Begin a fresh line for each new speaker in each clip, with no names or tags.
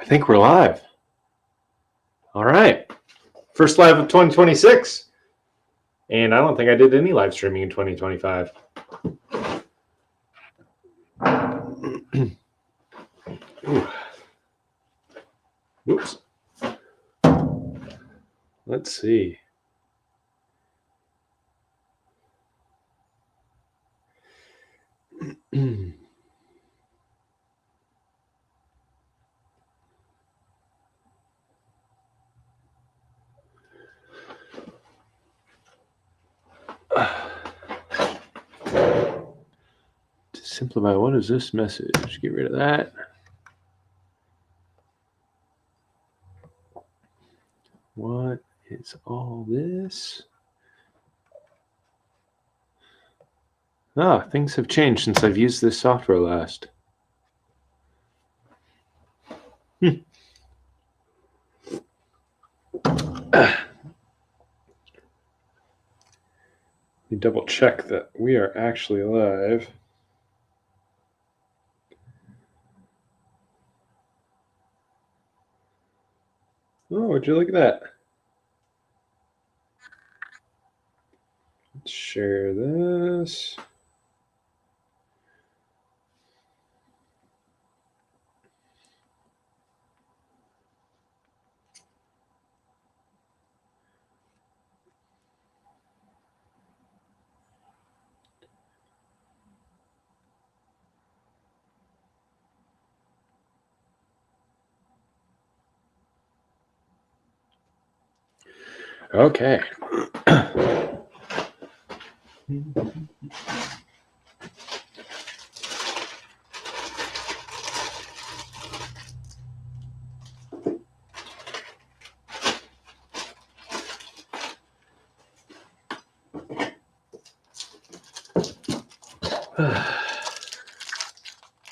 think we're live. All right. First live of 2026. And I don't think I did any live streaming in 2025. Ooh. Oops. Let's see. To simplify, what is this message? Get rid of that. What is all this? Ah, things have changed since I've used this software last. Let me double check that we are actually live. Oh, would you look at that? Let's share this. Okay.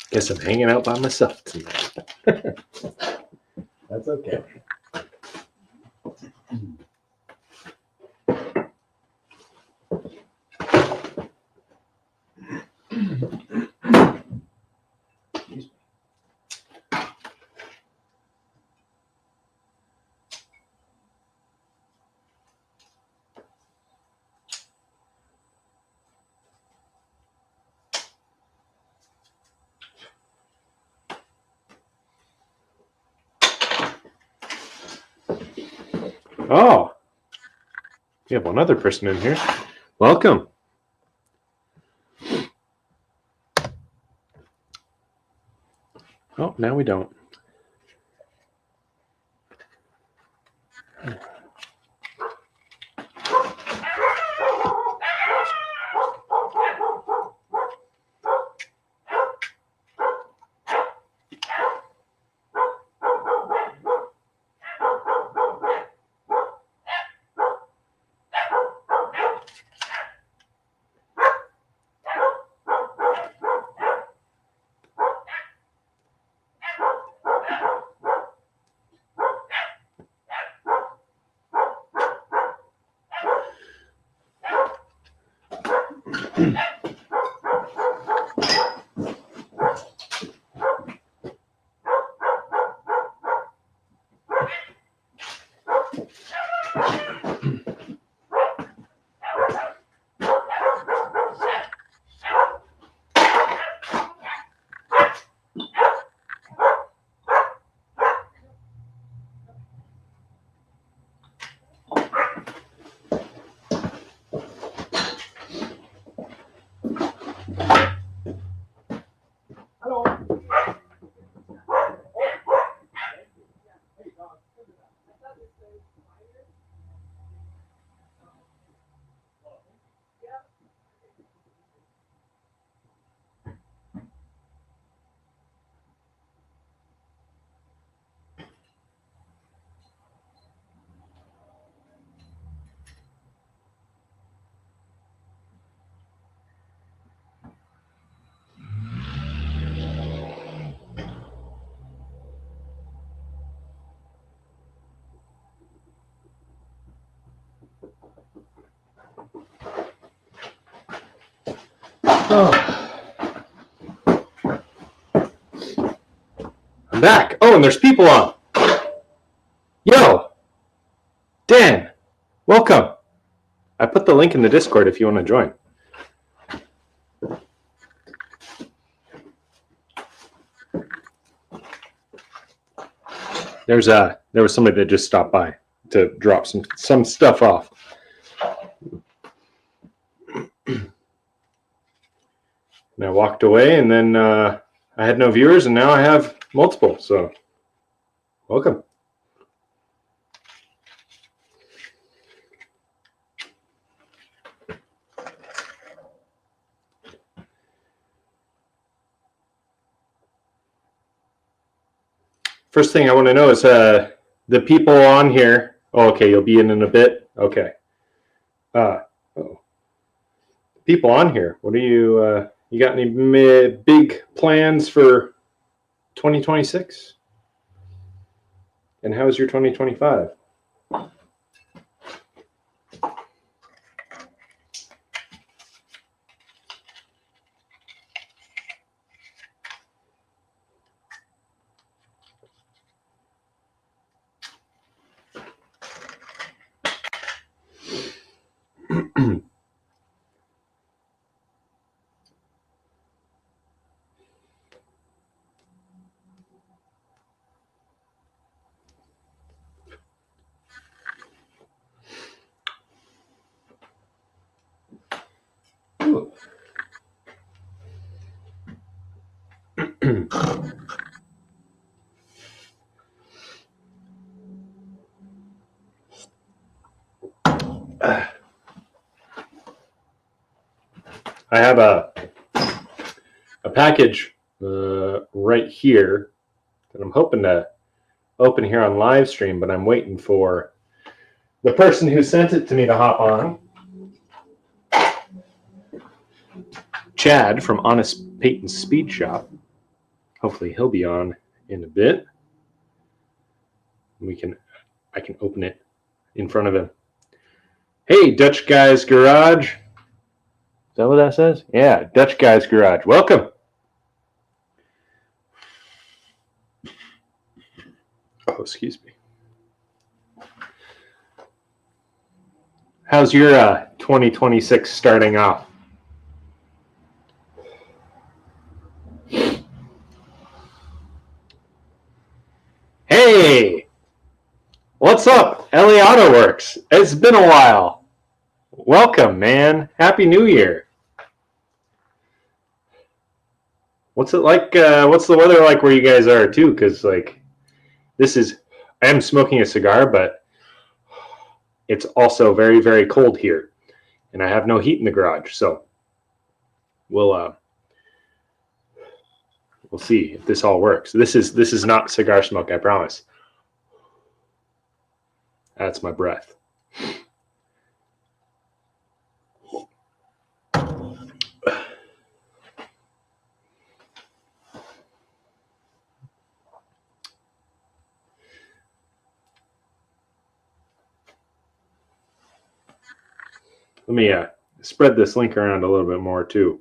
Guess I'm hanging out by myself tonight. That's okay. Oh, we have one other person in here. Welcome. Oh, now we don't. Oh. I'm back. Oh, and there's people on. Yo, Dan, welcome. I put the link in the Discord if you want to join. There was somebody that just stopped by to drop some stuff off. And I walked away, and then I had no viewers, and now I have multiple. So, welcome. First thing I want to know is the people on here. Oh, okay, you'll be in a bit. Okay. People on here. What are you? You got any big plans for 2026? And how's your 2025? I have a package right here that I'm hoping to open here on Livestream, but I'm waiting for the person who sent it to me to hop on. Chad from Honest Peyton's Speed Shop. Hopefully he'll be on in a bit. I can open it in front of him. Hey, Dutch Guy's Garage. Is that what that says? Yeah, Dutch Guy's Garage. Welcome. Oh, excuse me. How's your 2026 starting off? Hey, what's up, LA Auto Works? It's been a while. Welcome, man. Happy New Year. What's it like? What's the weather like where you guys are too? Because like, I am smoking a cigar, but it's also very, very cold here, and I have no heat in the garage. So we'll see if this all works. This is not cigar smoke, I promise. That's my breath. Let me spread this link around a little bit more too.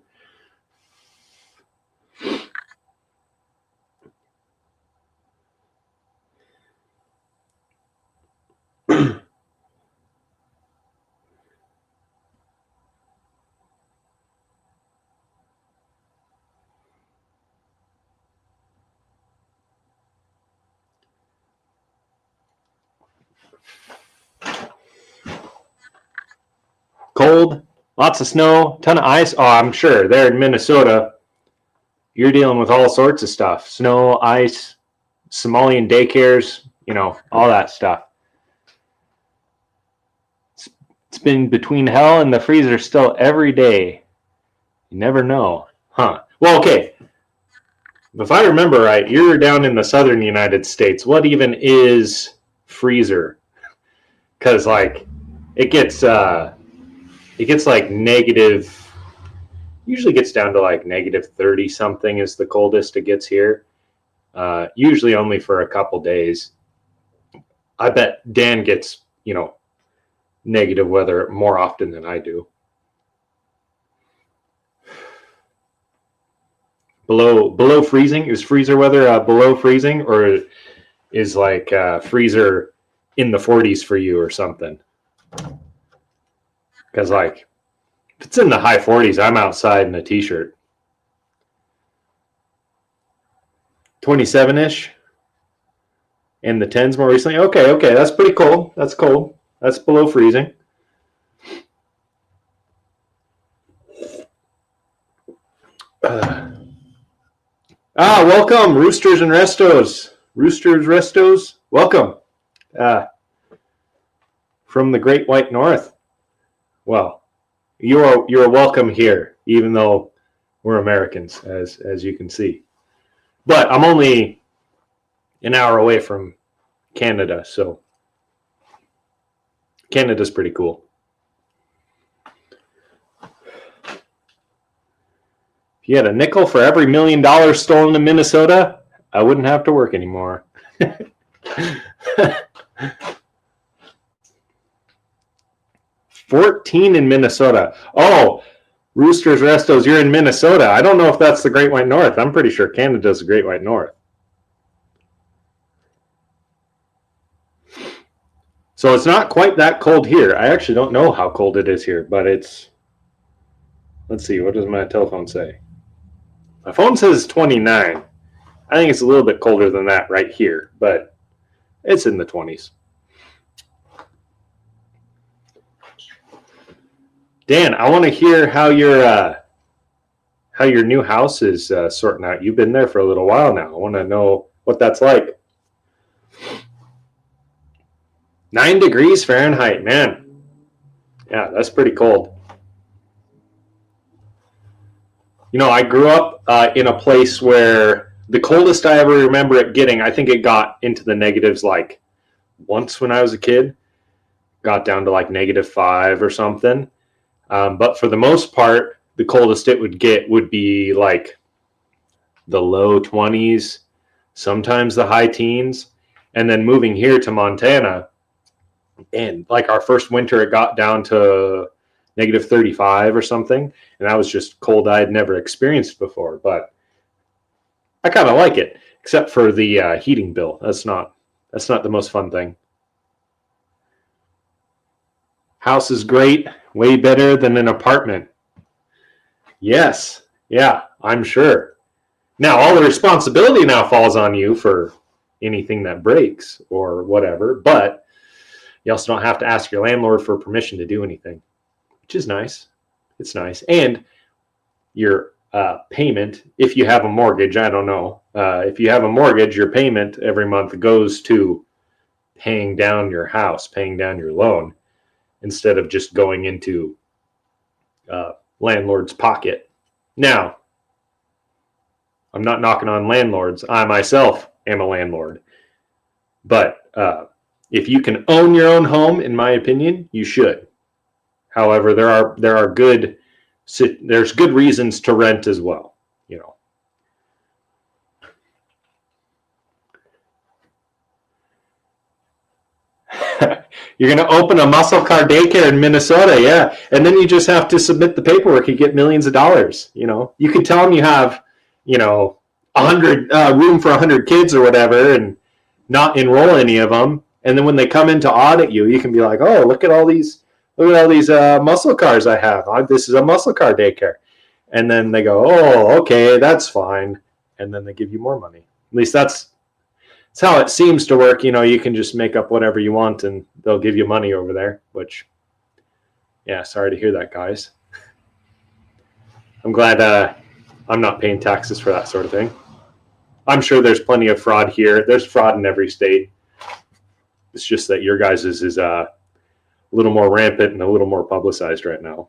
Cold, lots of snow, ton of ice. Oh, I'm sure there in Minnesota, you're dealing with all sorts of stuff. Snow, ice, Somalian daycares, all that stuff. It's been between hell and the freezer still every day. You never know. Huh. Well, okay. If I remember right, you're down in the southern United States. What even is freezer? Because, like, it gets like negative, usually gets down to like negative 30 something is the coldest it gets here. Usually only for a couple days. I bet Dan gets, negative weather more often than I do. Below freezing? Is freezer weather below freezing, or is like freezer in the 40s for you or something? Because like if it's in the high 40s, I'm outside in a t-shirt. 27-ish. In the 10s more recently. Okay, that's pretty cold. That's cold. That's below freezing. Welcome, Roosters and Restos. Roosters, Restos, welcome. From the Great White North. Well, you're welcome here, even though we're Americans, as you can see. But I'm only an hour away from Canada, so Canada's pretty cool. If you had a nickel for every $1 million stolen in Minnesota, I wouldn't have to work anymore. 14 in Minnesota. Oh, Roosters, Restos, you're in Minnesota. I don't know if that's the Great White North. I'm pretty sure Canada's the Great White North. So it's not quite that cold here. I actually don't know how cold it is here, but it's... Let's see, what does my telephone say? My phone says 29. I think it's a little bit colder than that right here, but it's in the 20s. Dan, I want to hear how your new house is sorting out. You've been there for a little while now. I want to know what that's like. 9 degrees Fahrenheit, man. Yeah, that's pretty cold. You know, I grew up in a place where the coldest I ever remember it getting, I think it got into the negatives like once when I was a kid. Got down to like -5 or something. But for the most part, the coldest it would get would be like the low 20s, sometimes the high teens. And then moving here to Montana, and like our first winter, it got down to -35 or something. And that was just cold I had never experienced before. But I kind of like it, except for the heating bill. That's not the most fun thing. House is great, way better than an apartment. Yes, yeah, I'm sure. Now, all the responsibility now falls on you for anything that breaks or whatever, but you also don't have to ask your landlord for permission to do anything, which is nice. It's nice. And your payment, if you have a mortgage, I don't know. If you have a mortgage, your payment every month goes to paying down your house, paying down your loan, instead of just going into landlord's pocket. Now, I'm not knocking on landlords. I myself am a landlord. But if you can own your own home, in my opinion, you should. However, there's good reasons to rent as well, you know. You're going to open a muscle car daycare in Minnesota, yeah, and then you just have to submit the paperwork and get millions of dollars. You know, you can tell them you have, 100 room for 100 kids or whatever, and not enroll any of them. And then when they come in to audit you, you can be like, "Oh, look at all these muscle cars I have. This is a muscle car daycare." And then they go, "Oh, okay, that's fine," and then they give you more money. At least that's how it seems to work. You know, you can just make up whatever you want and they'll give you money over there, which, yeah, sorry to hear that, guys. I'm glad I'm not paying taxes for that sort of thing. I'm sure there's plenty of fraud here. There's fraud in every state. It's just that your guys' is a little more rampant and a little more publicized right now.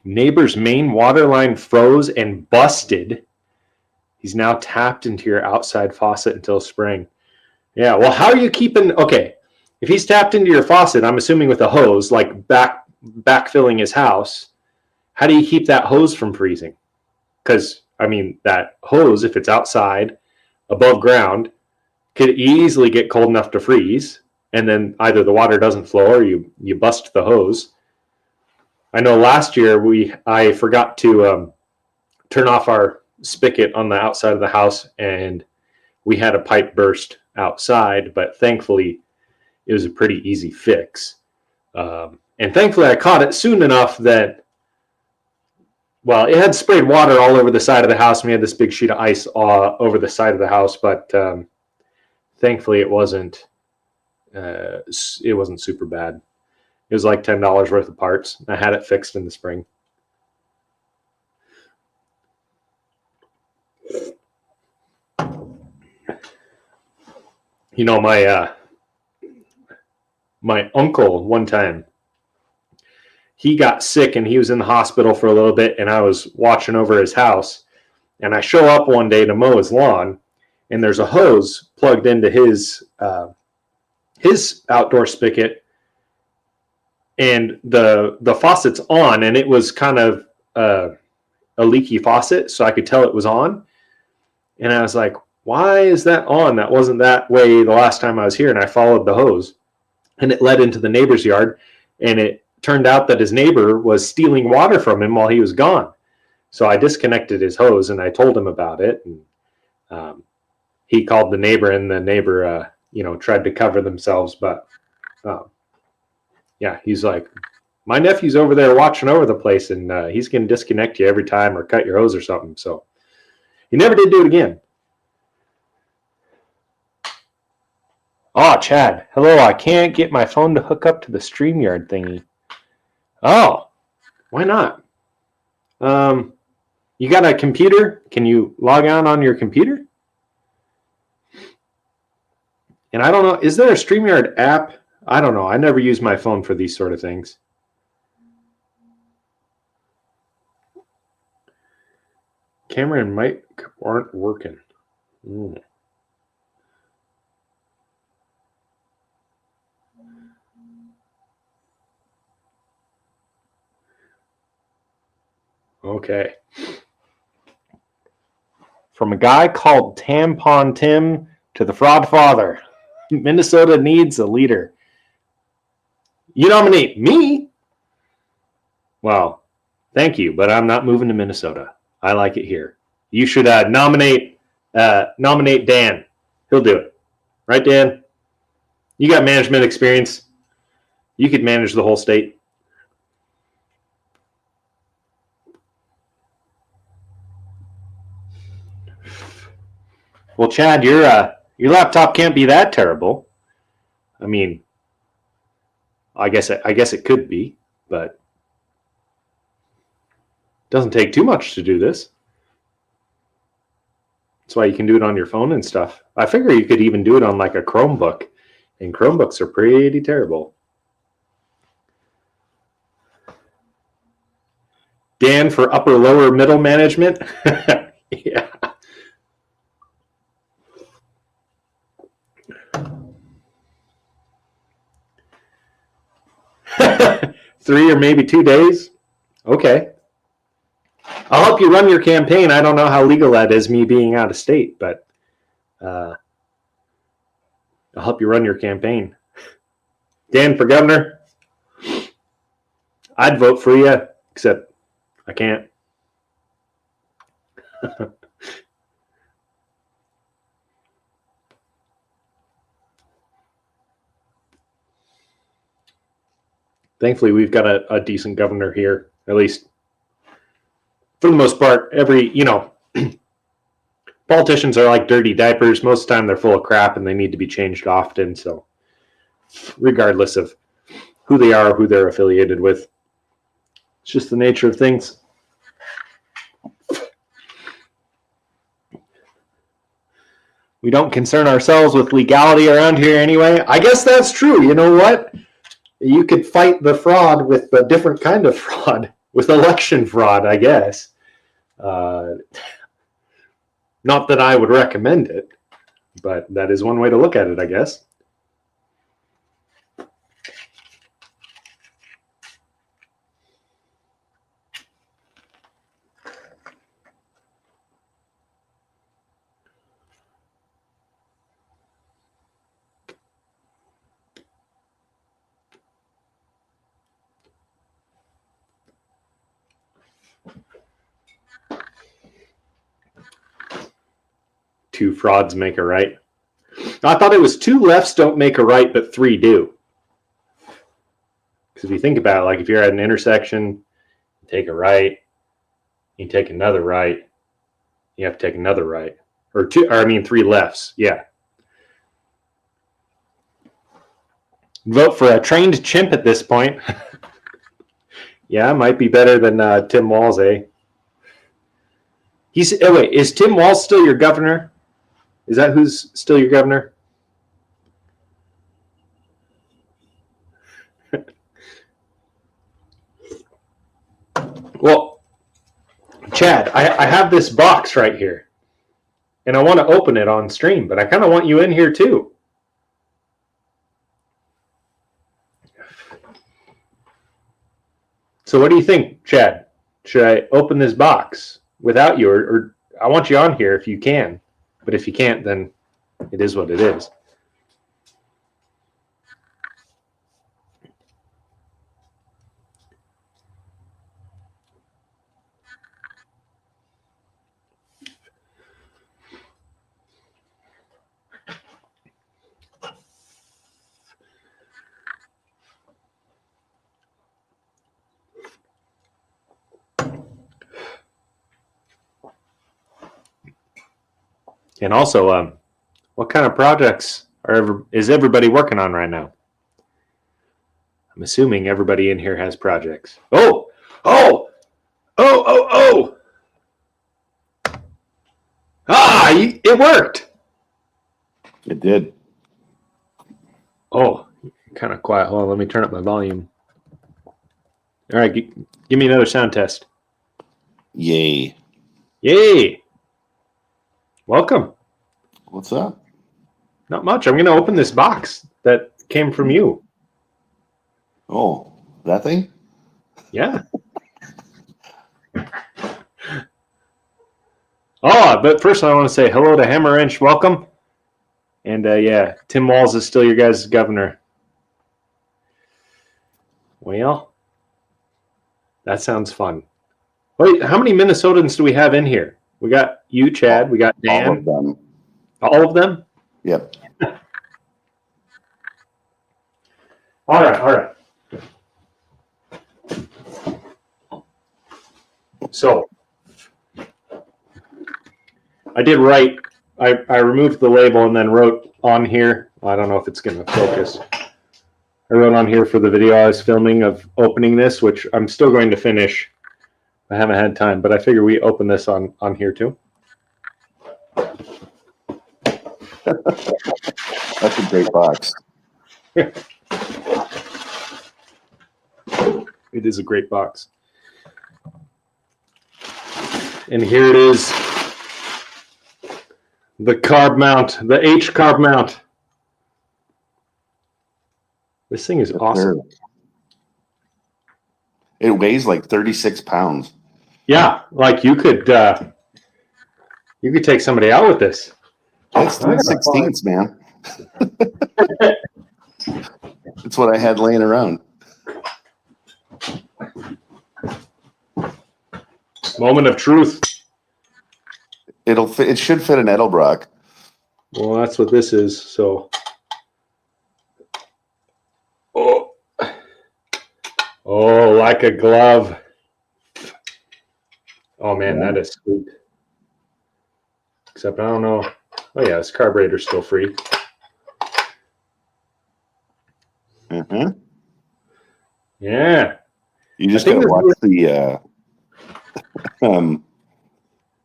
Neighbor's main water line froze and busted. He's now tapped into your outside faucet until spring. Yeah, well, how are you keeping... Okay, if he's tapped into your faucet, I'm assuming with a hose, like backfilling his house, how do you keep that hose from freezing? Because, I mean, that hose, if it's outside, above ground, could easily get cold enough to freeze, and then either the water doesn't flow or you bust the hose. I know last year I forgot to turn off our spigot on the outside of the house, and we had a pipe burst outside, but thankfully it was a pretty easy fix. And thankfully I caught it soon enough that, well, it had sprayed water all over the side of the house, and we had this big sheet of ice over the side of the house, but thankfully it wasn't super bad. It was like $10 worth of parts. I had it fixed in the spring. You know, my uncle one time, he got sick and he was in the hospital for a little bit, and I was watching over his house, and I show up one day to mow his lawn, and there's a hose plugged into his outdoor spigot, and the faucet's on, and it was kind of a leaky faucet, so I could tell it was on. And I was like, why is that on? That wasn't that way the last time I was here. And I followed the hose, and it led into the neighbor's yard, and it turned out that his neighbor was stealing water from him while he was gone. So I disconnected his hose, and I told him about it, and he called the neighbor, and the neighbor tried to cover themselves, but yeah, he's like, my nephew's over there watching over the place, and he's going to disconnect you every time or cut your hose or something. So he never did do it again. Oh, Chad, hello. I can't get my phone to hook up to the StreamYard thingy. Oh, why not? You got a computer? Can you log on your computer? And I don't know, is there a StreamYard app? I don't know. I never use my phone for these sort of things. Camera and mic aren't working. Okay. From a guy called Tampon Tim to the Fraud Father, Minnesota needs a leader. You nominate me? Well, thank you, but I'm not moving to Minnesota. I like it here. You should nominate Dan. He'll do it. Right, Dan? You got management experience. You could manage the whole state. Well, Chad, your laptop can't be that terrible. I mean, I guess it could be, but it doesn't take too much to do this. That's why you can do it on your phone and stuff. I figure you could even do it on like a Chromebook, and Chromebooks are pretty terrible. Dan for upper lower middle management. Yeah. Three or maybe 2 days. Okay. I'll help you run your campaign. I don't know how legal that is, me being out of state, but I'll help you run your campaign. Dan for governor. I'd vote for you, except I can't. Thankfully, we've got a decent governor here, at least for the most part. Politicians are like dirty diapers. Most of the time, they're full of crap and they need to be changed often. So, regardless of who they are or who they're affiliated with, it's just the nature of things. We don't concern ourselves with legality around here anyway. I guess that's true. You know what? You could fight the fraud with a different kind of fraud, with election fraud, I guess. Not that I would recommend it, but that is one way to look at it, I guess. two frauds make a right. I thought it was two lefts don't make a right, but three do. Because if you think about it, like if you're at an intersection, you take a right, you take another right, you have to take another right. Or three lefts. Yeah. Vote for a trained chimp at this point. Yeah, might be better than Tim Walz, eh? Wait, is Tim Walz still your governor? Is that who's still your governor? Well, Chad, I have this box right here, and I want to open it on stream, but I kind of want you in here too. So what do you think, Chad? Should I open this box without you, or I want you on here if you can, but if you can't, then it is what it is. And also, what kind of projects is everybody working on right now? I'm assuming everybody in here has projects. Oh! Ah, it worked!
It did.
Oh, kind of quiet. Hold on, let me turn up my volume. All right, give me another sound test.
Yay.
Yay! Welcome.
What's up?
Not much. I'm going to open this box that came from you.
Oh, that thing?
Yeah. Oh, but first I want to say hello to Hammer Wrench. Welcome. And yeah, Tim Walz is still your guys' governor. Well, that sounds fun. Wait, how many Minnesotans do we have in here? We got you, Chad. We got Dan.
All of them.
All of them?
Yep.
All right. So, I did write, I removed the label and then wrote on here, I don't know if it's going to focus. I wrote on here for the video I was filming of opening this, which I'm still going to finish. I haven't had time, but I figure we open this on here too.
That's a great box.
It is a great box. And here it is. The carb mount, the H carb mount. This thing is awesome.
It weighs like 36 pounds.
Yeah, like you could take somebody out with this.
It's 3/16, man. That's what I had laying around.
Moment of truth.
It'll fit. It should fit an Edelbrock.
Well, that's what this is. So, oh, like a glove. Oh man, that is sweet. Except I don't know. Oh yeah, this carburetor's still free.
Mm-hmm.
Yeah.
You just gotta watch the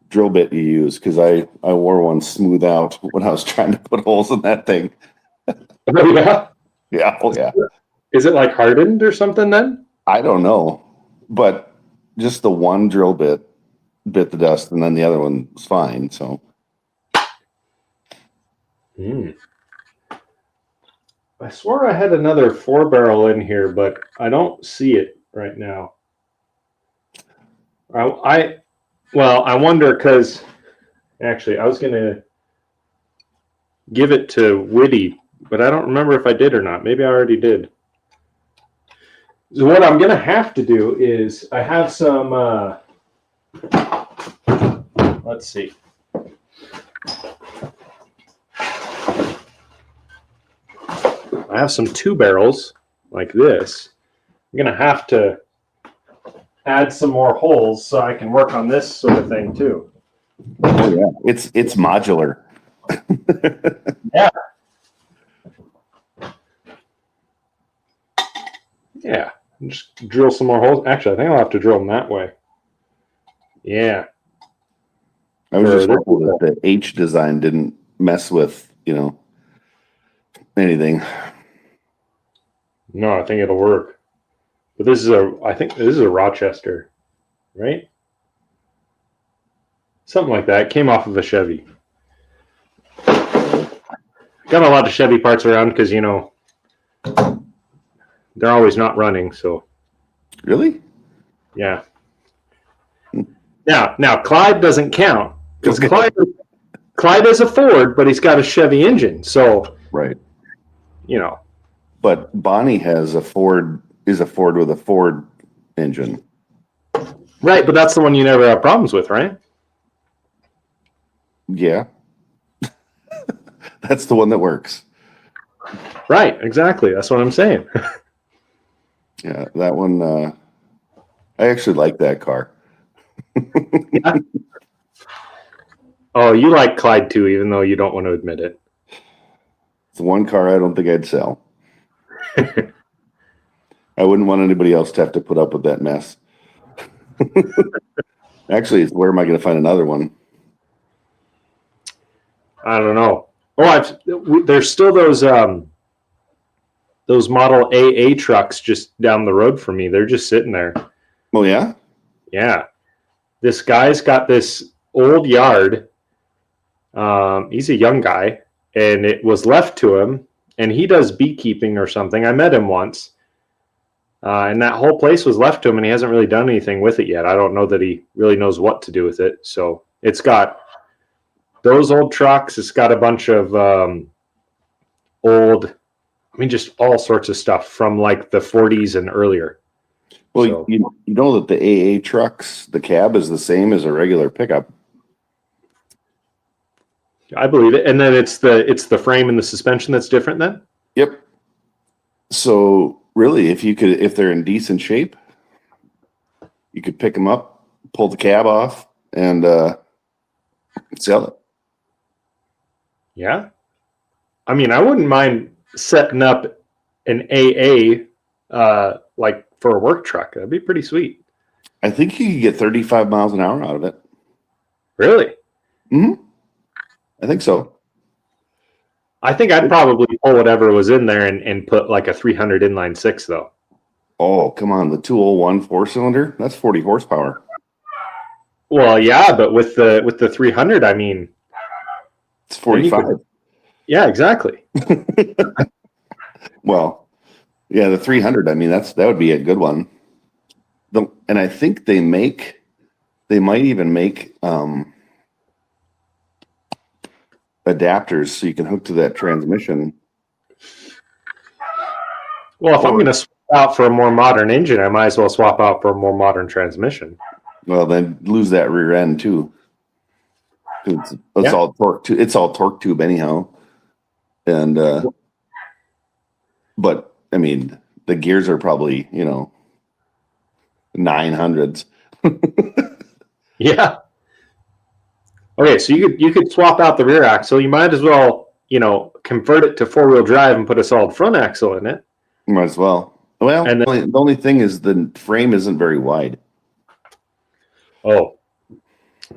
drill bit you use, because I wore one smooth out when I was trying to put holes in that thing.
Oh yeah.
Yeah. Oh yeah.
Is it like hardened or something then?
I don't know, but just the one drill bit bit the dust, and then the other one was fine. So.
I swore I had another 4-barrel in here, but I don't see it right now. I wonder, because actually I was going to give it to Whitty, but I don't remember if I did or not. Maybe I already did. So what I'm going to have to do is I have some, let's see. I have some 2 barrels like this. I'm going to have to add some more holes so I can work on this sort of thing too.
Oh yeah, it's modular.
Yeah. Yeah. Just drill some more holes. Actually, I think I'll have to drill them that way. Yeah.
I was just hoping that the H design didn't mess with, anything.
No, I think it'll work. But I think this is a Rochester, right? Something like that. It came off of a Chevy. Got a lot of Chevy parts around because, they're always not running. So,
Really?
yeah. Now Clyde doesn't count because Clyde is a Ford, but he's got a Chevy engine. So,
right.
But
Bonnie is a Ford with a Ford engine.
Right, but that's the one you never have problems with, right?
Yeah. That's the one that works.
Right, exactly. That's what I'm saying.
Yeah, that one, I actually like that car.
Yeah. Oh, you like Clyde too, even though you don't want to admit it.
It's the one car I don't think I'd sell. I wouldn't want anybody else to have to put up with that mess. Actually, where am I going to find another one?
I don't know. Oh, there's still those Model AA trucks just down the road from me. They're just sitting there.
Oh yeah?
Yeah. This guy's got this old yard. He's a young guy, and it was left to him, and he does beekeeping or something. I met him once. And that whole place was left to him, and he hasn't really done anything with it yet. I don't know that he really knows what to do with it. So it's got those old trucks. It's got a bunch of just all sorts of stuff from like the 40s and earlier.
Well, so, you know that the AA trucks, the cab is the same as a regular pickup.
I believe it. And then it's the frame and the suspension that's different then?
Yep. So really, if they're in decent shape, you could pick them up, pull the cab off, and sell it.
Yeah. I mean, I wouldn't mind setting up an AA like for a work truck. That'd be pretty sweet.
I think you could get 35 miles an hour out of it.
Really?
Mm-hmm. I think so.
I think I'd probably pull whatever was in there and put like a 300 inline six though.
Oh, come on. The 201 4-cylinder, that's 40 horsepower.
Well, yeah, but with the 300, I mean,
it's 45.
Yeah, exactly.
Well, yeah, the 300, I mean, that would be a good one. And I think they might even make adapters so you can hook to that transmission.
Well, if I'm going to swap out for a more modern engine, I might as well swap out for a more modern transmission.
Well, then lose that rear end too. It's all torque. It's all torque tube anyhow. And but I mean, the gears are probably 900s.
Yeah. Okay, so you could swap out the rear axle. You might as well convert it to 4-wheel drive and put a solid front axle in it.
Might as well. Well, and the only thing is the frame isn't very wide.
Oh,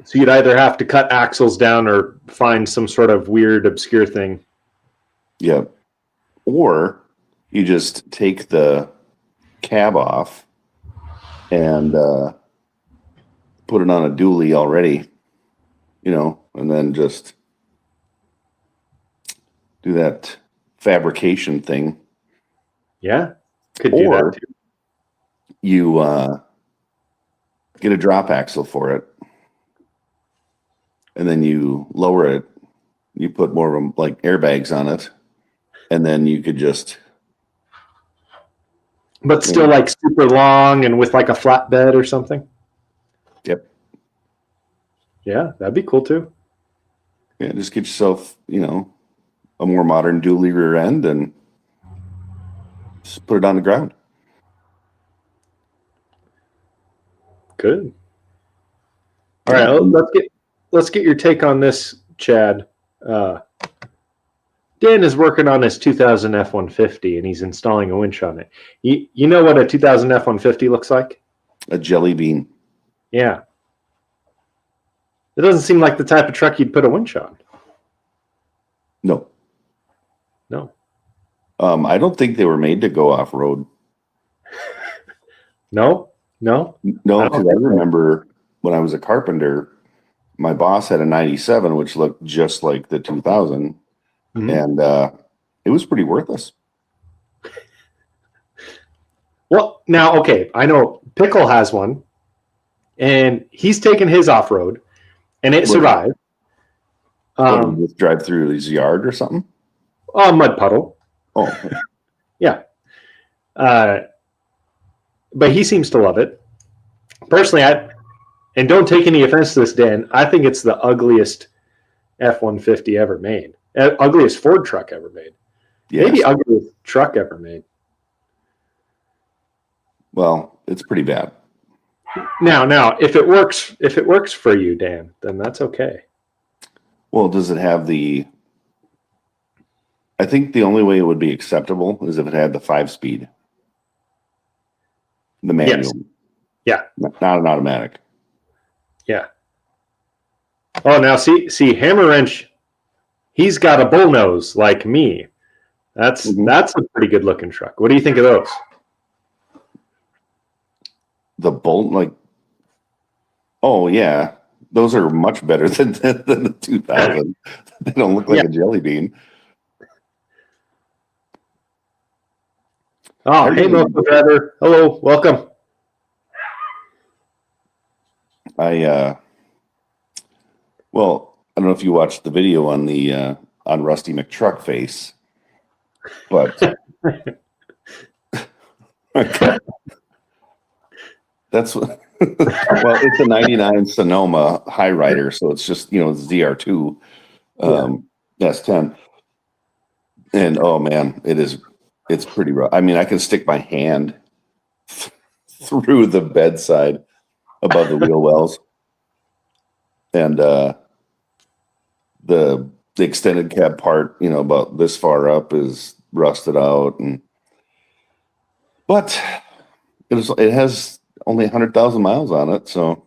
so you'd either have to cut axles down or find some sort of weird, obscure thing.
Yeah. Or you just take the cab off and put it on a dually already, and then just do that fabrication thing.
Yeah, could do that too.
You get a drop axle for it, and then you lower it. You put more of them like airbags on it, and then you could just.
But still like super long and with like a flatbed or something?
Yep.
Yeah, that'd be cool too.
Yeah, just get yourself, a more modern dually rear end and Just put it on the ground.
Good. All right, let's get your take on this, Chad. Dan is working on his 2000 F-150, and he's installing a winch on it. You know what a 2000 F-150 looks like?
A jelly bean.
Yeah. It doesn't seem like the type of truck you'd put a winch on.
No.
No.
I don't think they were made to go off road.
No,
because I remember when I was a carpenter, my boss had a 97, which looked just like the 2000, and it was pretty worthless.
Well, now, okay, I know Pickle has one, and he's taken his off road, and it survived.
What, did you just drive through his yard or something?
Oh, mud puddle.
Oh,
yeah. But he seems to love it. Personally, and don't take any offense to this, Dan, I think it's the ugliest F-150 ever made. Ugliest Ford truck ever made. Yes. Maybe ugliest truck ever made.
Well, it's pretty bad.
Now, if it works for you, Dan, then that's okay.
Well, does it have I think the only way it would be acceptable is if it had the 5-speed. The manual.
Yes. Yeah.
Not an automatic.
Yeah. Oh, now see, Hammer Wrench, he's got a bullnose like me. That's a pretty good looking truck. What do you think of those?
The bolt, like, oh yeah, those are much better than the 2000. They don't look like a jelly bean.
Oh, hey, local driver. Hello, welcome.
Well, I don't know if you watched the video on the on Rusty McTruckface, but that's what. Well, it's a '99 Sonoma High Rider, so it's just it's ZR2 S10, and oh man, it's pretty rough. I mean, I can stick my hand through the bedside above the wheel wells, and the extended cab part, about this far up is rusted out, but it has only 100,000 miles on it, so,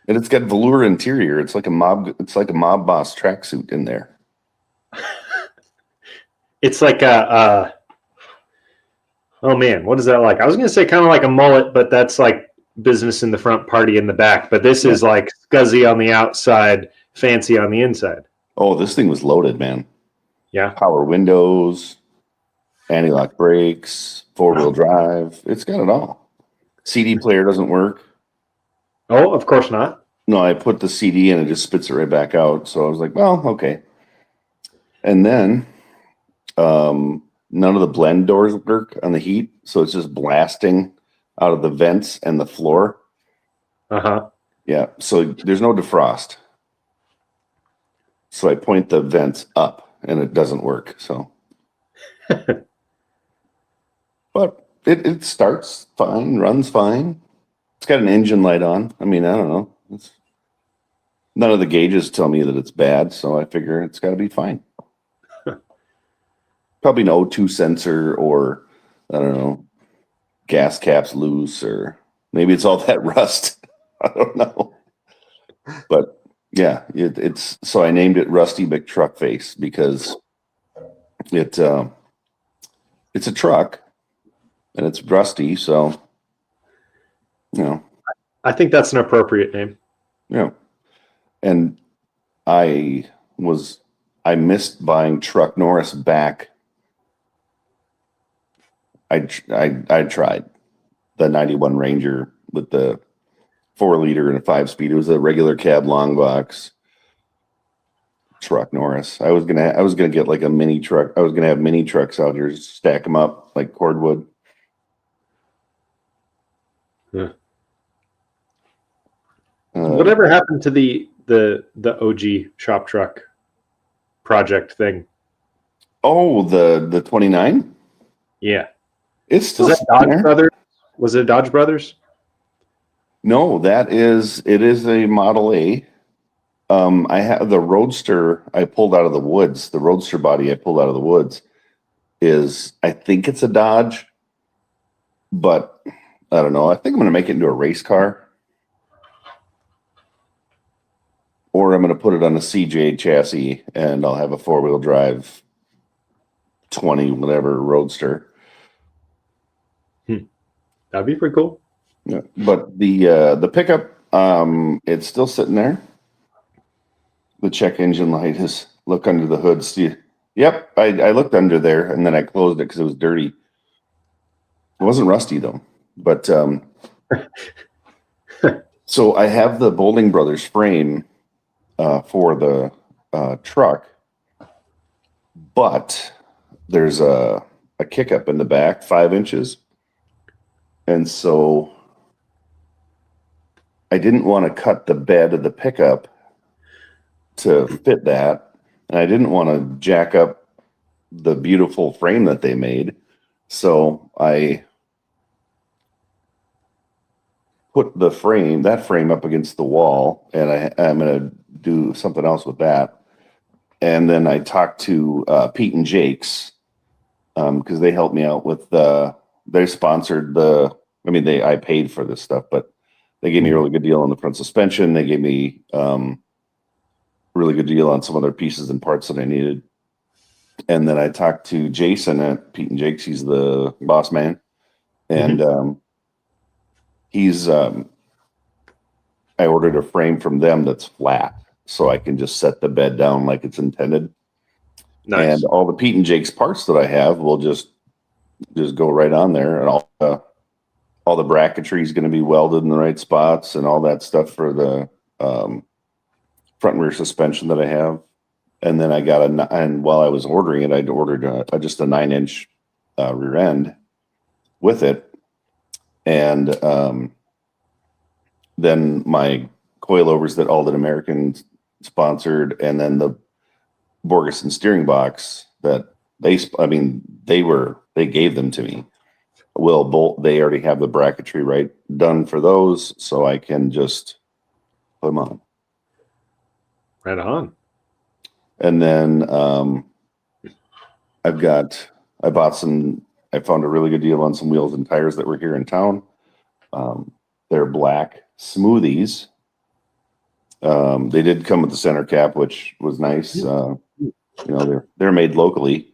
and it's got velour interior. It's like a mob boss tracksuit in there.
It's like oh man, what is that like? I was going to say kind of like a mullet, but that's like business in the front, party in the back. But this is like scuzzy on the outside, fancy on the inside.
Oh, this thing was loaded, man.
Yeah.
Power windows, anti-lock brakes, 4-wheel drive. It's got it all. CD player doesn't work.
Oh, of course not.
No, I put the CD in and it just spits it right back out. So I was like, well, okay. And then none of the blend doors work on the heat, so it's just blasting out of the vents and the floor. Yeah, so there's no defrost. So I point the vents up and it doesn't work. So, but it starts fine, runs fine. It's got an engine light on. I mean, I don't know. None of the gauges tell me that it's bad, so I figure it's got to be fine. Probably an O2 sensor, or I don't know, gas caps loose, or maybe it's all that rust. I don't know. But yeah, it's so I named it Rusty McTruckface because it's a truck and it's rusty, so
I think that's an appropriate name.
Yeah. And I missed buying Truck Norris back. I tried the 91 Ranger with the 4-liter and a 5-speed. It was a regular cab long box Truck Norris. I was gonna get like a mini truck. I was gonna have mini trucks out here, just stack them up like cordwood.
Yeah. Whatever happened to the OG shop truck project thing?
Oh, the 29?
Yeah.
It's still
Was that
sitting
Dodge
there.
Brothers? Was it Dodge Brothers?
No, it is a Model A. I have the Roadster I pulled out of the woods. The Roadster body I pulled out of the woods I think it's a Dodge, but I don't know. I think I'm going to make it into a race car, or I'm going to put it on a CJ chassis and I'll have a 4-wheel drive 20 whatever Roadster.
That'd be pretty cool.
Yeah. But the pickup, it's still sitting there. The check engine light is look under the hood. See, yep, I looked under there and then I closed it because it was dirty. It wasn't rusty though. But so I have the Boulding Brothers frame for the truck, but there's a kick up in the back, 5 inches. And so I didn't want to cut the bed of the pickup to fit that. And I didn't want to jack up the beautiful frame that they made. So I put that frame up against the wall, and I'm going to do something else with that. And then I talked to Pete and Jake's because they helped me out with they sponsored I paid for this stuff, but they gave me a really good deal on the front suspension. They gave me a really good deal on some other pieces and parts that I needed. And then I talked to Jason at Pete and Jake's. He's the boss man. And I ordered a frame from them that's flat, so I can just set the bed down like it's intended. Nice. And all the Pete and Jake's parts that I have will just go right on there, and all the bracketry is going to be welded in the right spots, and all that stuff for the front and rear suspension that I have. And then I got and while I was ordering it, I'd ordered just a 9-inch rear end with it, and then my coilovers that All American sponsored, and then the Borgeson steering box that they gave them to me. They already have the bracketry done for those, so I can just put them on.
Right on.
And then I found a really good deal on some wheels and tires that were here in town. They're black smoothies. They did come with the center cap, which was nice. They're made locally.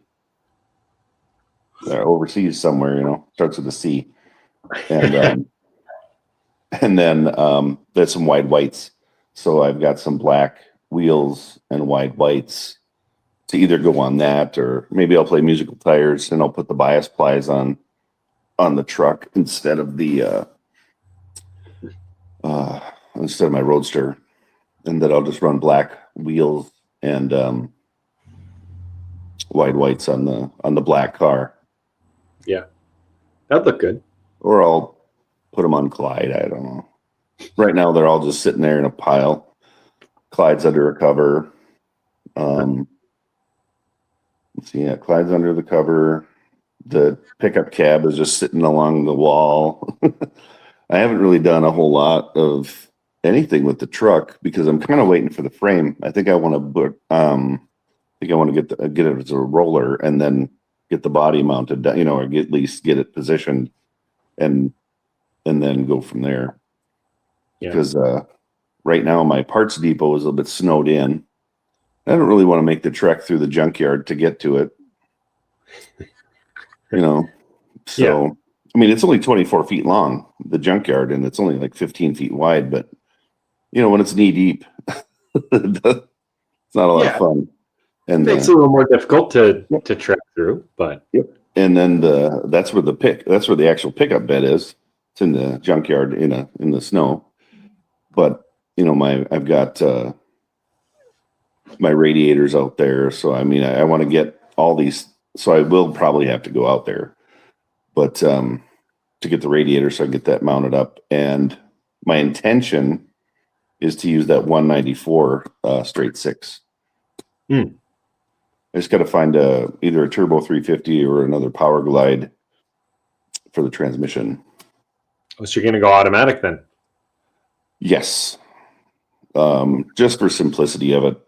They're overseas somewhere, starts with a C. And and then there's some wide whites. So I've got some black wheels and wide whites to either go on that, or maybe I'll play musical tires and I'll put the bias plies on the truck instead of my Roadster, and that I'll just run black wheels and wide whites on the black car.
Yeah, that'd look good.
Or I'll put them on Clyde. I don't know. Right now they're all just sitting there in a pile. Clyde's under a cover. Let's see. Yeah, Clyde's under the cover. The pickup cab is just sitting along the wall. I haven't really done a whole lot of anything with the truck because I'm kind of waiting for the frame. I think I want to get it as a roller and then get the body mounted down, or at least get it positioned and then go from there. Yeah. Because right now my parts depot is a little bit snowed in. I don't really want to make the trek through the junkyard to get to it. So yeah. I mean, it's only 24 feet long, the junkyard, and it's only like 15 feet wide, but when it's knee deep, it's not a lot of fun. And
it makes it a little more difficult to trek through, but
and then that's where the actual pickup bed is. It's in the junkyard in the snow. But I've got my radiators out there, so I mean I want to get all these, so I will probably have to go out there, but to get the radiator so I can get that mounted up. And my intention is to use that 194 straight 6. I just got to find either a turbo 350 or another power glide for the transmission.
So you're going to go automatic then?
Yes. Just for simplicity of it.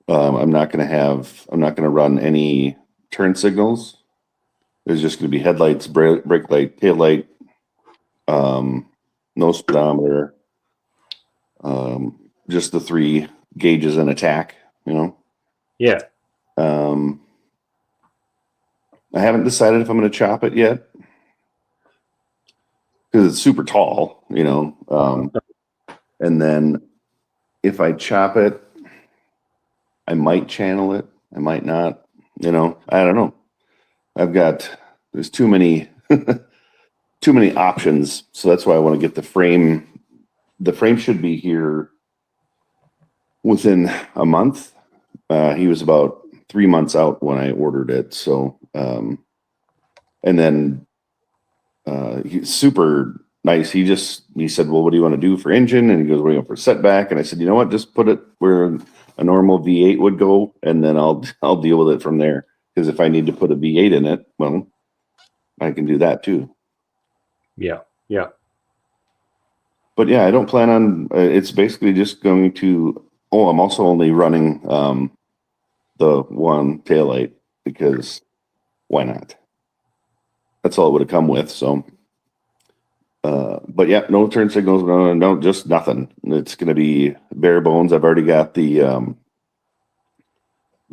I'm not going to run any turn signals. There's just going to be headlights, brake light, tail light, no speedometer, just the 3 gauges and attack,
Yeah.
I haven't decided if I'm going to chop it yet because it's super tall, and then if I chop it, I might channel it. I might not, I don't know. There's too many, too many options. So that's why I want to get the frame. The frame should be here within a month. He was about 3 months out when I ordered it. So, and then he's super nice. He said, well, what do you want to do for engine? And he goes, what do you want for setback? And I said, you know what, just put it where a normal V8 would go. And then I'll deal with it from there. Because if I need to put a V8 in it, well, I can do that too.
Yeah. Yeah.
But yeah, I don't plan on, it's basically just going to, I'm also only running the one taillight because why not? That's all it would have come with. So, but yeah, no turn signals, no, just nothing. It's going to be bare bones. I've already got the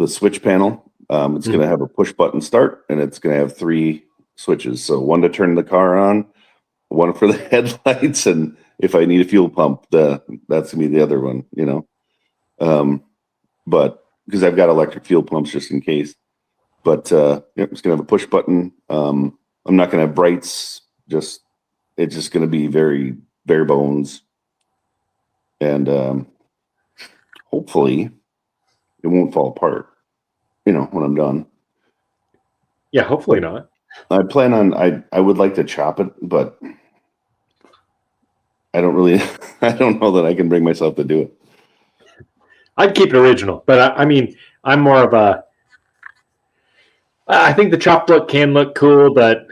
switch panel. It's going to have a push button start, and it's going to have 3 switches. So one to turn the car on, one for the headlights, and if I need a fuel pump, that's going to be the other one, but because I've got electric fuel pumps just in case. But it's going to have a push button. I'm not going to have brights. It's just going to be very bare bones, and hopefully it won't fall apart. When I'm done.
Yeah, hopefully not.
I plan on. I would like to chop it, but I don't really. I don't know that I can bring myself to do it.
I'd keep it original, but I mean, I'm more of a. I think the chopped look can look cool, but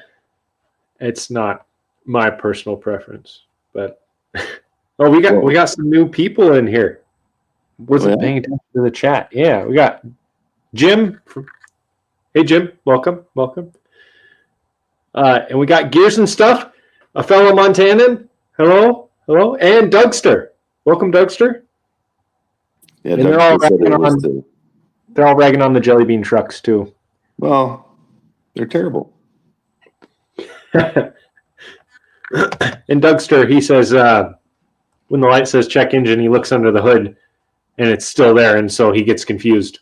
it's not my personal preference. But we got some new people in here. Wasn't paying attention to the chat. Yeah, we got Jim. Hey Jim, welcome. And we got Gears and Stuff, a fellow Montanan. Hello, and Dougster. Welcome, Dougster.
Yeah,
and they're all ragging on the jelly bean trucks too.
Well, they're terrible.
And Dougster, he says when the light says check engine, he looks under the hood and it's still there, and so he gets confused.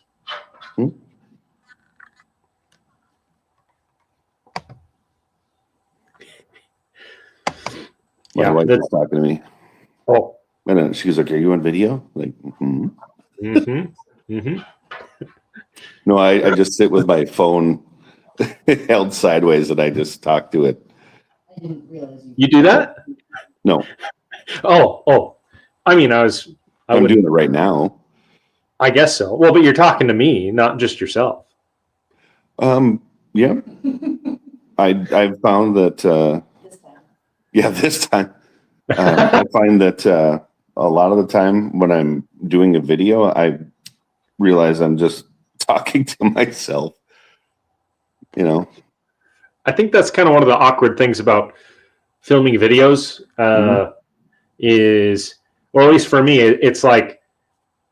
My wife was talking to me.
Oh.
And then she goes, like, are you on video? Like, No, I just sit with my phone held sideways and I just talk to it.
I didn't realize
you do that?
No.
Oh. I mean, I'm
doing it right now.
I guess so. Well, but you're talking to me, not just yourself.
Yeah. I've found that this time. I find that a lot of the time when I'm doing a video, I realize I'm just talking to myself.
I think that's kind of one of the awkward things about filming videos is, or at least for me, it's like,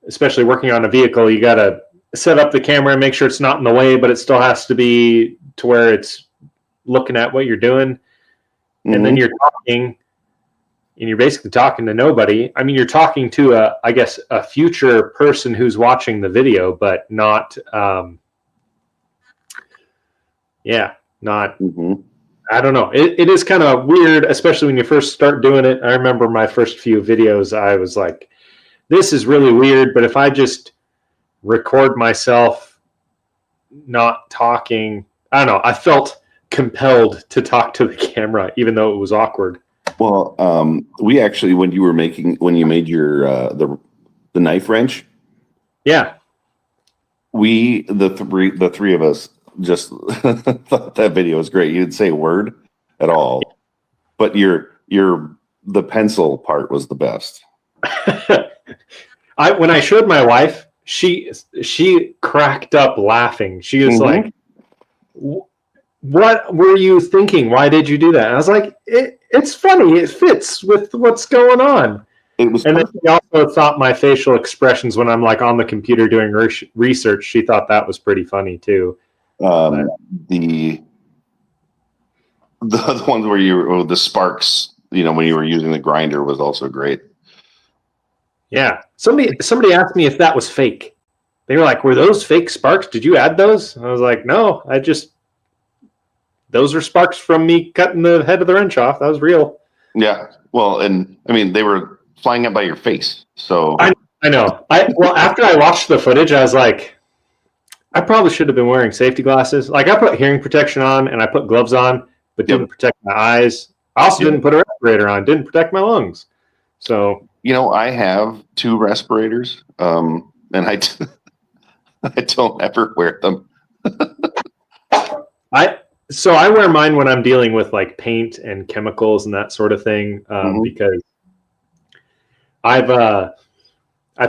especially working on a vehicle, you got to set up the camera and make sure it's not in the way, but it still has to be to where it's looking at what you're doing. And then you're talking, and you're basically talking to nobody. I mean, you're talking to a future person who's watching the video, but not, not. I don't know. It is kind of weird, especially when you first start doing it. I remember my first few videos, I was like, this is really weird, but if I just record myself not talking, I don't know. I felt compelled to talk to the camera, even though it was awkward.
Well, we actually, when you made your the knife wrench,
yeah,
the three of us just thought that video was great. You didn't say a word at all, but the pencil part was the best.
When I showed my wife, she cracked up laughing. She was like, "What were you thinking? Why did you do that?" And I was like, "It's funny. It fits with what's going on."
It was,
and then she also thought my facial expressions when I'm like on the computer doing research. She thought that was pretty funny too.
The ones where the sparks, when you were using the grinder was also great.
Yeah. Somebody asked me if that was fake. They were like, "Were those fake sparks? Did you add those?" I was like, "No, those are sparks from me cutting the head of the wrench off. That was real."
Yeah. Well, and I mean, they were flying up by your face. So
I know. After I watched the footage, I was like, I probably should have been wearing safety glasses. Like, I put hearing protection on and I put gloves on, but didn't protect my eyes. I also didn't put a respirator on, didn't protect my lungs. So,
I have 2 respirators, and I don't ever wear them.
So I wear mine when I'm dealing with like paint and chemicals and that sort of thing, because I've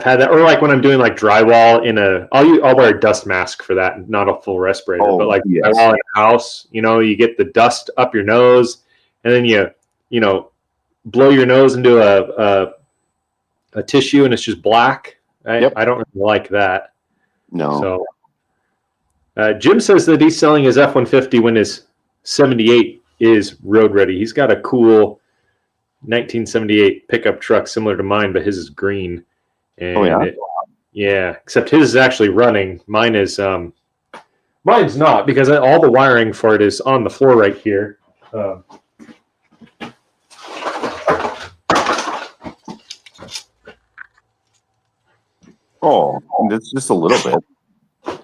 had that, or like when I'm doing like drywall I'll wear a dust mask for that, not a full respirator, but like drywall in a house, you get the dust up your nose, and then you blow your nose into a tissue and it's just black. I don't really like that.
No.
So Jim says that he's selling his F-150 when his 78 is road ready. He's got a cool 1978 pickup truck similar to mine, but his is green. And except his is actually running. Mine's not, because all the wiring for it is on the floor right here.
It's just a little bit.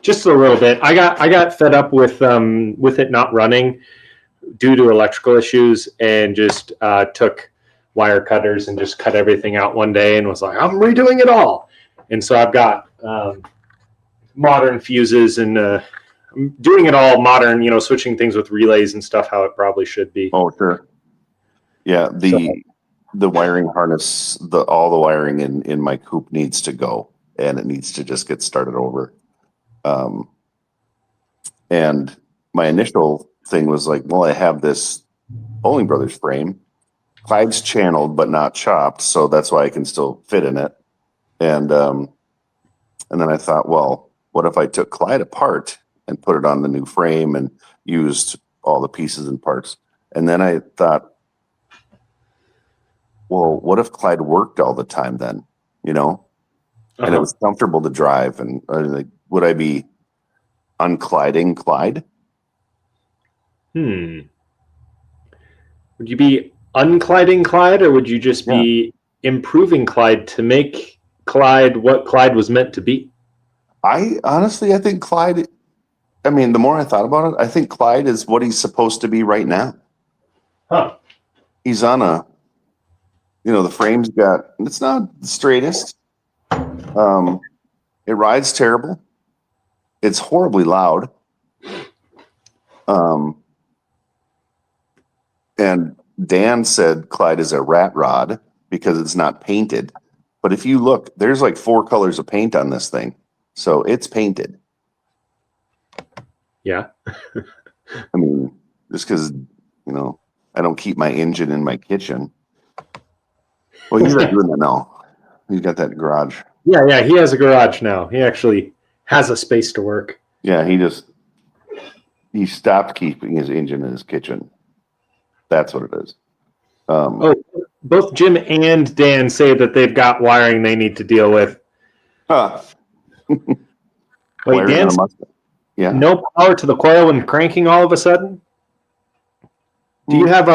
Just a little bit. I got fed up with it not running due to electrical issues, and just took wire cutters and just cut everything out one day and was like, I'm redoing it all. And so I've got modern fuses, and I'm doing it all modern, switching things with relays and stuff how it probably should be.
Oh, sure. Yeah, the wiring harness, all the wiring in my coupe needs to go, and it needs to just get started over. And my initial thing was like, well, I have this Bowling Brothers frame. Clyde's channeled but not chopped, so that's why I can still fit in it. And then I thought, well, what if I took Clyde apart and put it on the new frame and used all the pieces and parts? And then I thought, well, what if Clyde worked all the time then, and it was comfortable to drive, and like, would I be uncliding Clyde?
Would you be uncliding Clyde, or would you just be improving Clyde to make Clyde what Clyde was meant to be?
I think Clyde, the more I thought about it, I think Clyde is what he's supposed to be right now. He's on the frame's it's not the straightest. It rides terrible. It's horribly loud. And Dan said Clyde is a rat rod because it's not painted. But if you look, there's like 4 colors of paint on this thing. So it's painted.
Yeah.
Just because, I don't keep my engine in my kitchen. Well, he's not doing that now. He's got that garage.
Yeah, he has a garage now. He actually has a space to work.
Yeah, he stopped keeping his engine in his kitchen. That's what it is.
Both Jim and Dan say that they've got wiring they need to deal with. Wait, Dan's no power to the coil when cranking all of a sudden? Do you have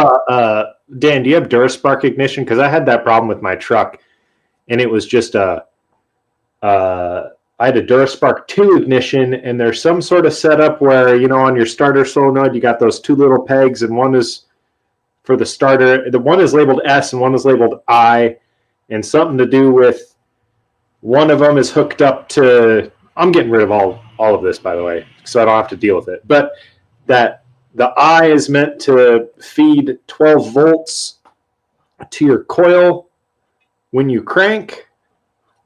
Dan, do you have Duraspark ignition? Because I had that problem with my truck, and it was just I had a Duraspark 2 ignition, and there's some sort of setup where, on your starter solenoid, you got those 2 little pegs, and one is for the starter. The one is labeled S and one is labeled I, and something to do with one of them is hooked up to, I'm getting rid of all all of this, by the way, so I don't have to deal with it. But that the eye is meant to feed 12 volts to your coil when you crank,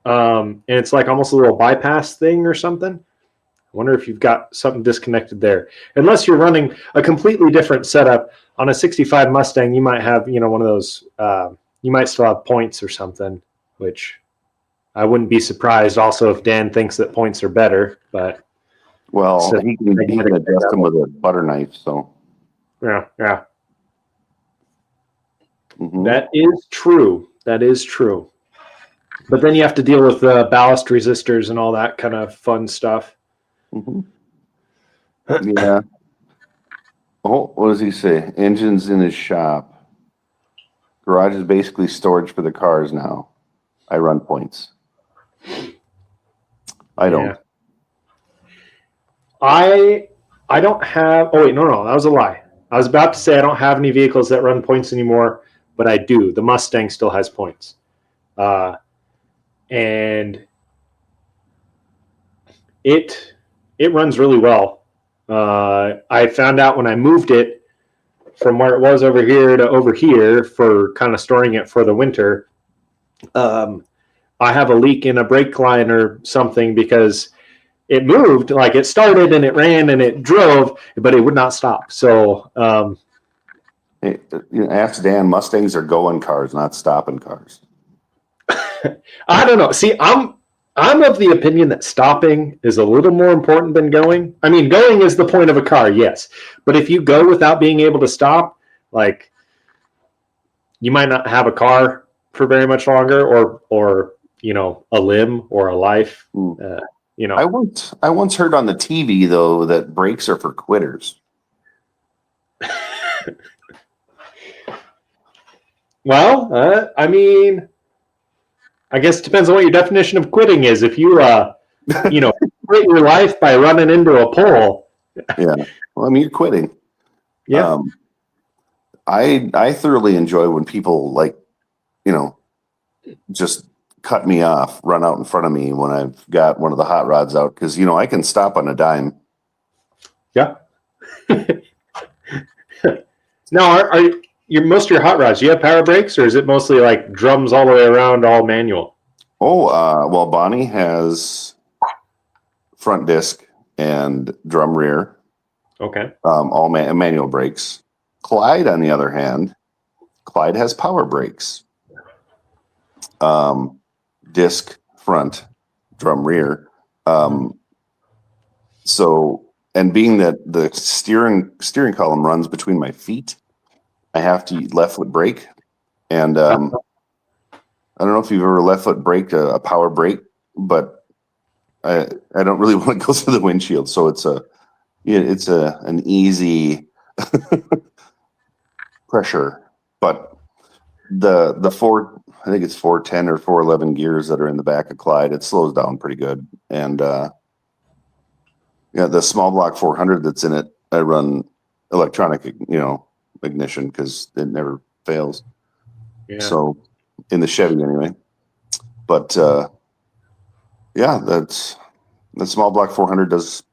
and it's like almost a little bypass thing or something. I wonder if you've got something disconnected there. Unless you're running a completely different setup on a 65 Mustang, you might have, one of those. You might still have points or something, which I wouldn't be surprised. Also, if Dan thinks that points are better, but
well, he can adjust them with a butter knife. So
yeah.
Mm-hmm.
That is true. That is true. But then you have to deal with the ballast resistors and all that kind of fun stuff.
Mm-hmm. Yeah. Oh, what does he say? Engines in his shop. Garage is basically storage for the cars now. I run points. I don't.
Yeah. I don't have. Oh wait, no, that was a lie. I was about to say I don't have any vehicles that run points anymore, but I do. The Mustang still has points, and it runs really well. I found out when I moved it from where it was over here to over here for kind of storing it for the winter. I have a leak in a brake line or something because it moved, like it started and it ran and it drove, but it would not stop. So,
ask Dan. Mustangs are going cars, not stopping cars.
I don't know. See, I'm of the opinion that stopping is a little more important than going. I mean, going is the point of a car, yes, but if you go without being able to stop, like you might not have a car for very much longer, or a limb or a life.
I once heard on the TV though that brakes are for quitters.
Well, I mean, I guess it depends on what your definition of quitting is. If you quit your life by running into a pole.
Yeah. Well, I mean, you're quitting.
Yeah.
I thoroughly enjoy when people just cut me off, run out in front of me when I've got one of the hot rods out, because I can stop on a dime.
Yeah. Now, are most of your hot rods, do you have power brakes, or is it mostly like drums all the way around, all manual?
Oh, well, Bonnie has front disc and drum rear.
Okay.
All manual brakes. Clyde, on the other hand, Clyde has power brakes. Disc front, drum rear. So, and being that the steering column runs between my feet, I have to left foot brake. And I don't know if you've ever left foot braked a power brake, but I don't really want to go through the windshield. So it's an easy pressure. But the four, I think it's 410 or 411 gears that are in the back of Clyde, it slows down pretty good. And the small block 400 that's in it, I run electronic, ignition because it never fails. Yeah. So in the Chevy anyway. But that's the small block 400 does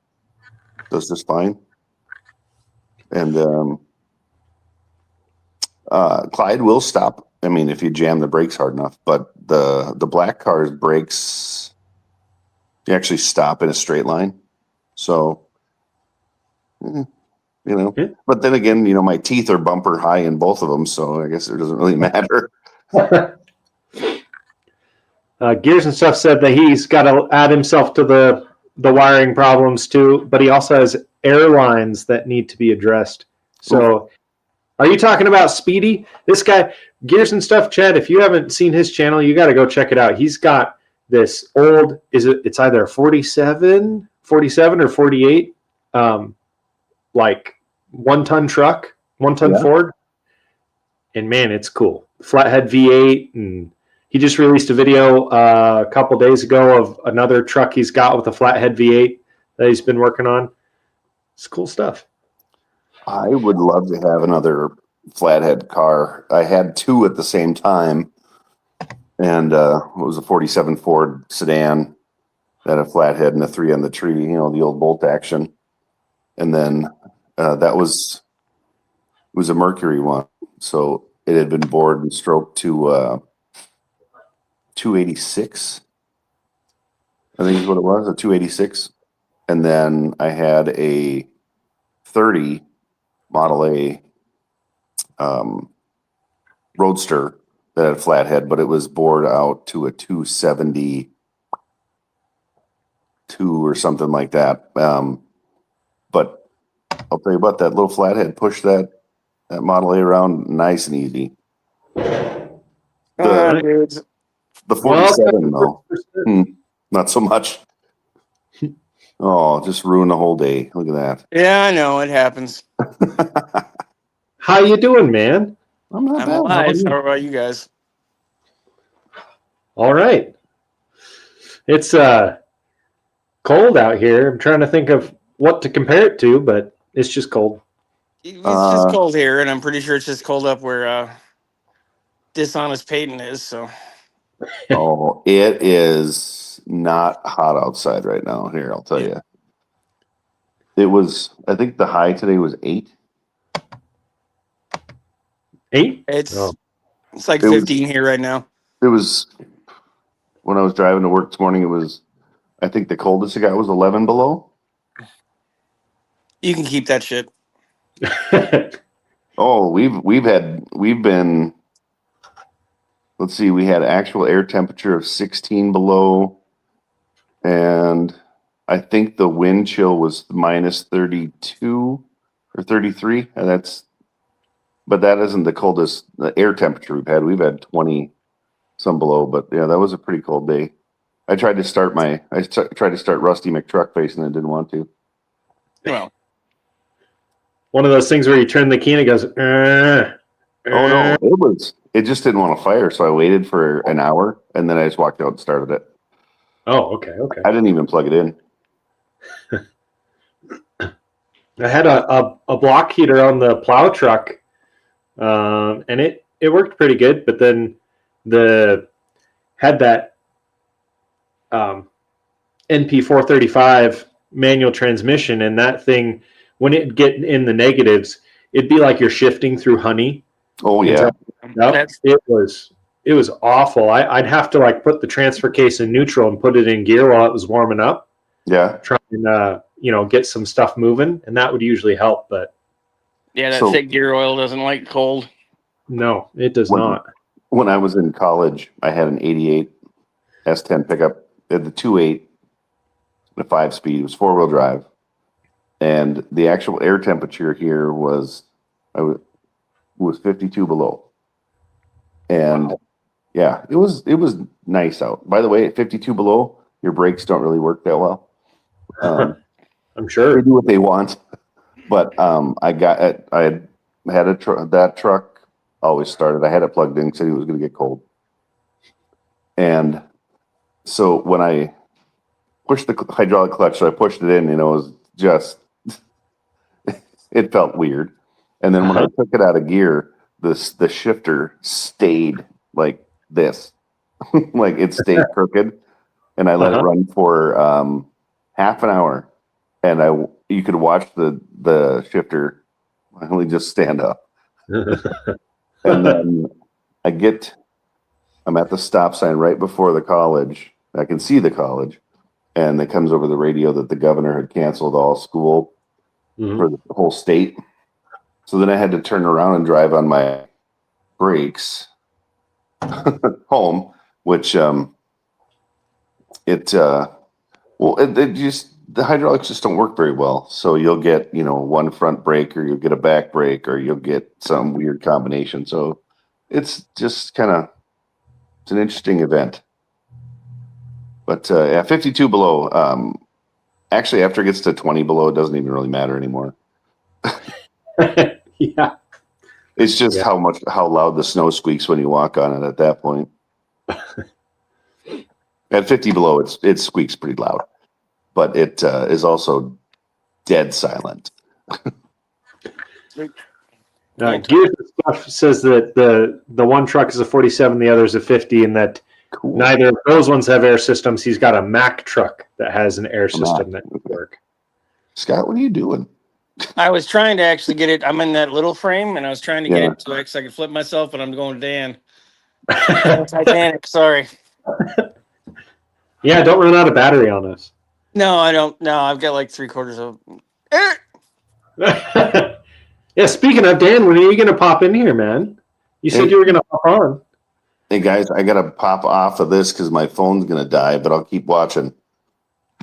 just fine. And Clyde will stop. I mean, if you jam the brakes hard enough, but the black car's brakes, you actually stop in a straight line. So, but then again, my teeth are bumper high in both of them. So I guess it doesn't really matter.
Gears and Stuff said that he's got to add himself to the wiring problems too, but he also has airlines that need to be addressed. So are you talking about Speedy? This guy, Gears and Stuff, Chad, if you haven't seen his channel, you got to go check it out. He's got this old, it's either 47 or 48, like 1-ton truck, 1-ton Ford. And man, it's cool. Flathead V8. And he just released a video a couple days ago of another truck he's got with a flathead V8 that he's been working on. It's cool stuff.
I would love to have another flathead car. I had two at the same time, and it was a 47 Ford sedan, had a flathead and a 3 on the tree, the old bolt action. And then it was a Mercury one. So it had been bored and stroked to 286. I think is what it was, a 286. And then I had a 30 Model A Roadster that had a flathead, but it was bored out to a 272 or something like that. But I'll tell you what, that little flathead pushed that Model A around nice and easy. The 47 though, not so much. Oh, just ruined the whole day. Look at that.
Yeah, I know it happens.
How you doing, man?
I'm alive. How about you guys?
All right. It's cold out here. I'm trying to think of what to compare it to, but it's just cold.
It's just cold here, and I'm pretty sure it's just cold up where Dishonest Peyton is. So.
Oh, it is not hot outside right now. Here, I'll tell you. It was. I think the high today was 8.
8?
It's like 15 here right now.
It was when I was driving to work this morning. It was. I think the coldest it got was 11 below.
You can keep that shit.
Oh, we've been. Let's see. We had actual air temperature of 16 below, and I think the wind chill was minus 32 or 33, and but that isn't the coldest the air temperature we've had. We've had 20 some below, but yeah, that was a pretty cold day. I tried to start Rusty McTruckface and I didn't want to.
Well,
one of those things where you turn the key and it goes.
Oh no, it just didn't want to fire, so I waited for an hour and then I just walked out and started it.
Oh, okay.
I didn't even plug it in.
I had a block heater on the plow truck, and it worked pretty good. But then had that NP435 manual transmission, and that thing, when it get in the negatives, it'd be like you're shifting through honey.
Oh yeah,
it was awful. I'd have to like put the transfer case in neutral and put it in gear while it was warming up.
Yeah,
try and get some stuff moving, and that would usually help. But
yeah, that thick gear oil doesn't like cold.
No, it does not.
When I was in college, I had an 88 S10 pickup. It had the 2.8, the 5-speed. It was 4-wheel drive, and the actual air temperature here was 52 below. And yeah, it was nice out. By the way, at 52 below, your brakes don't really work that well.
I'm sure
they do what they want, but I had that truck always started. I had it plugged in because I knew it was going to get cold, and so when I pushed the hydraulic clutch, so I pushed it in, it was just it felt weird. And then when I took it out of gear, the shifter stayed like this, like it stayed crooked, and I let it run for half an hour, and you could watch the shifter finally just stand up. And then I'm at the stop sign right before the college. I can see the college, and it comes over the radio that the governor had canceled all school for the whole state. So then I had to turn around and drive on my brakes home, which the hydraulics just don't work very well. So you'll get, one front brake, or you'll get a back brake, or you'll get some weird combination. So it's just it's an interesting event. But 52 below, actually after it gets to 20 below, it doesn't even really matter anymore.
Yeah.
It's just how loud the snow squeaks when you walk on it at that point. At 50 below, it squeaks pretty loud, but it is also dead silent.
Gears and Stuff says that the one truck is a 47, the other is a 50, and that
Cool.
Neither of those ones have air systems. He's got a Mack truck that has an air system that can work.
Scott, what are you doing?
I was trying to actually get it. I'm in that little frame, and I was trying to get it so I could flip myself, but I'm going Dan. Titanic, sorry.
Yeah, don't run out of battery on us.
No, I don't. No, I've got like 3/4 of.
Yeah, speaking of, Dan, when are you going to pop in here, man? You said you were going to pop on.
Hey, guys, I got to pop off of this because my phone's going to die, but I'll keep watching.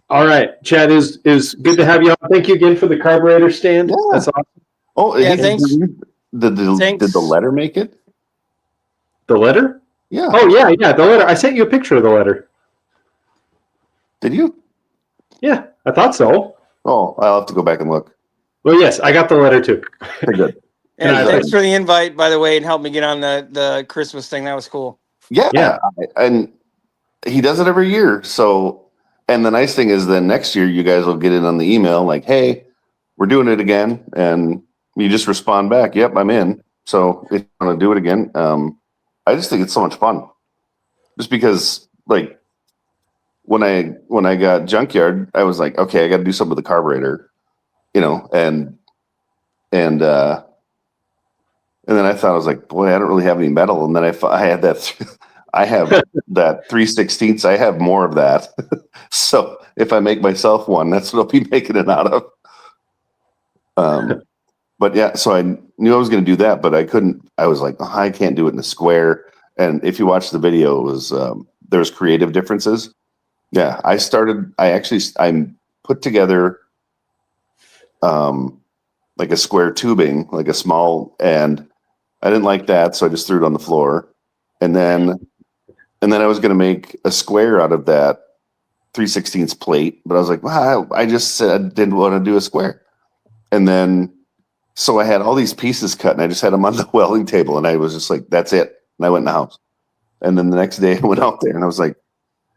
All right, Chad, is good to have you on. Thank you again for the carburetor stand.
Yeah.
That's awesome.
Oh,
Yeah, thanks.
Did the letter make it?
The letter?
Yeah.
Oh, yeah, the letter. I sent you a picture of the letter.
Did you?
Yeah, I thought so.
Oh, I'll have to go back and look.
Well, yes, I got the letter too.
Pretty good.
And thanks for the invite, by the way, and help me get on the Christmas thing. That was cool.
Yeah. And he does it every year. So, and the nice thing is then next year you guys will get it on the email like, hey, we're doing it again. And you just respond back. Yep, I'm in. So if you want to do it again, I just think it's so much fun. Just because like when I got Junkyard, I was like, okay, I got to do something with the carburetor, and then I thought, I was like, boy, I don't really have any metal. And then I had that, I have that 3/16. I have more of that. So if I make myself one, that's what I'll be making it out of. But yeah, so I knew I was going to do that, but I couldn't. I was like, I can't do it in a square. And if you watch the video, it was there's creative differences. Yeah, I put together like a square tubing, like a small, and I didn't like that, so I just threw it on the floor. And then I was going to make a square out of that 3/16 plate, but I was like, wow, I just said I didn't want to do a square. And then so I had all these pieces cut, and I just had them on the welding table, and I was just like, that's it. And I went in the house. And then the next day I went out there, and I was like,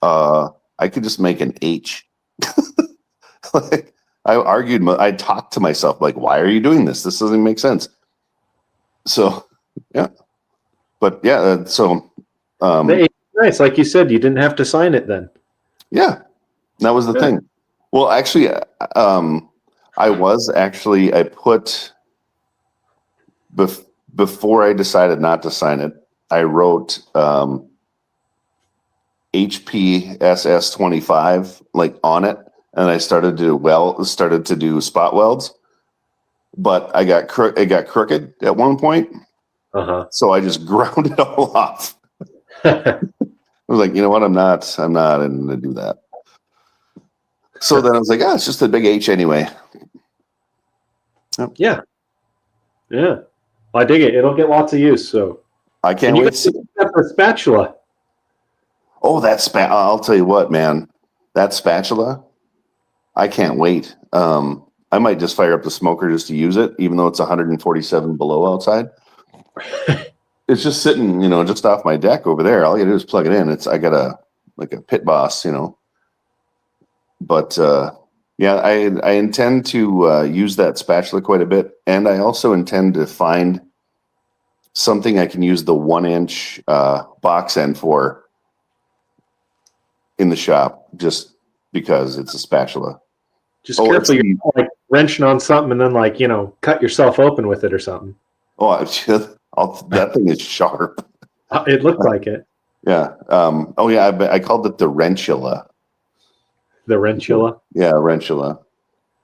I could just make an H. Like, I talked to myself, like, why are you doing this? This doesn't make sense. So, yeah. But, yeah, so.
Nice. Like you said, you didn't have to sign it then.
Yeah. That was the thing. Well, actually, I put, before I decided not to sign it, I wrote HPSS 25 like on it, and I started to do spot welds, but it got crooked at one point. So I just ground it all off. I was like, you know what? I'm not going to do that. So then I was like, it's just a big H anyway.
Yep. Yeah. Well, I dig it. It'll get lots of use. So
I can't wait to see
the spatula.
Oh, I'll tell you what, man. That spatula, I can't wait. I might just fire up the smoker just to use it, even though it's 147 below outside. It's just sitting, just off my deck over there. All you do is plug it in. I got a pit boss, But yeah, I intend to use that spatula quite a bit, and I also intend to find something I can use the 1-inch box end for in the shop, just because it's a spatula.
Just careful, you're like wrenching on something and then cut yourself open with it or something.
Oh, that thing is sharp.
It looked like it.
Yeah. I called it the wrenchula.
The wrenchula?
Yeah, wrenchula.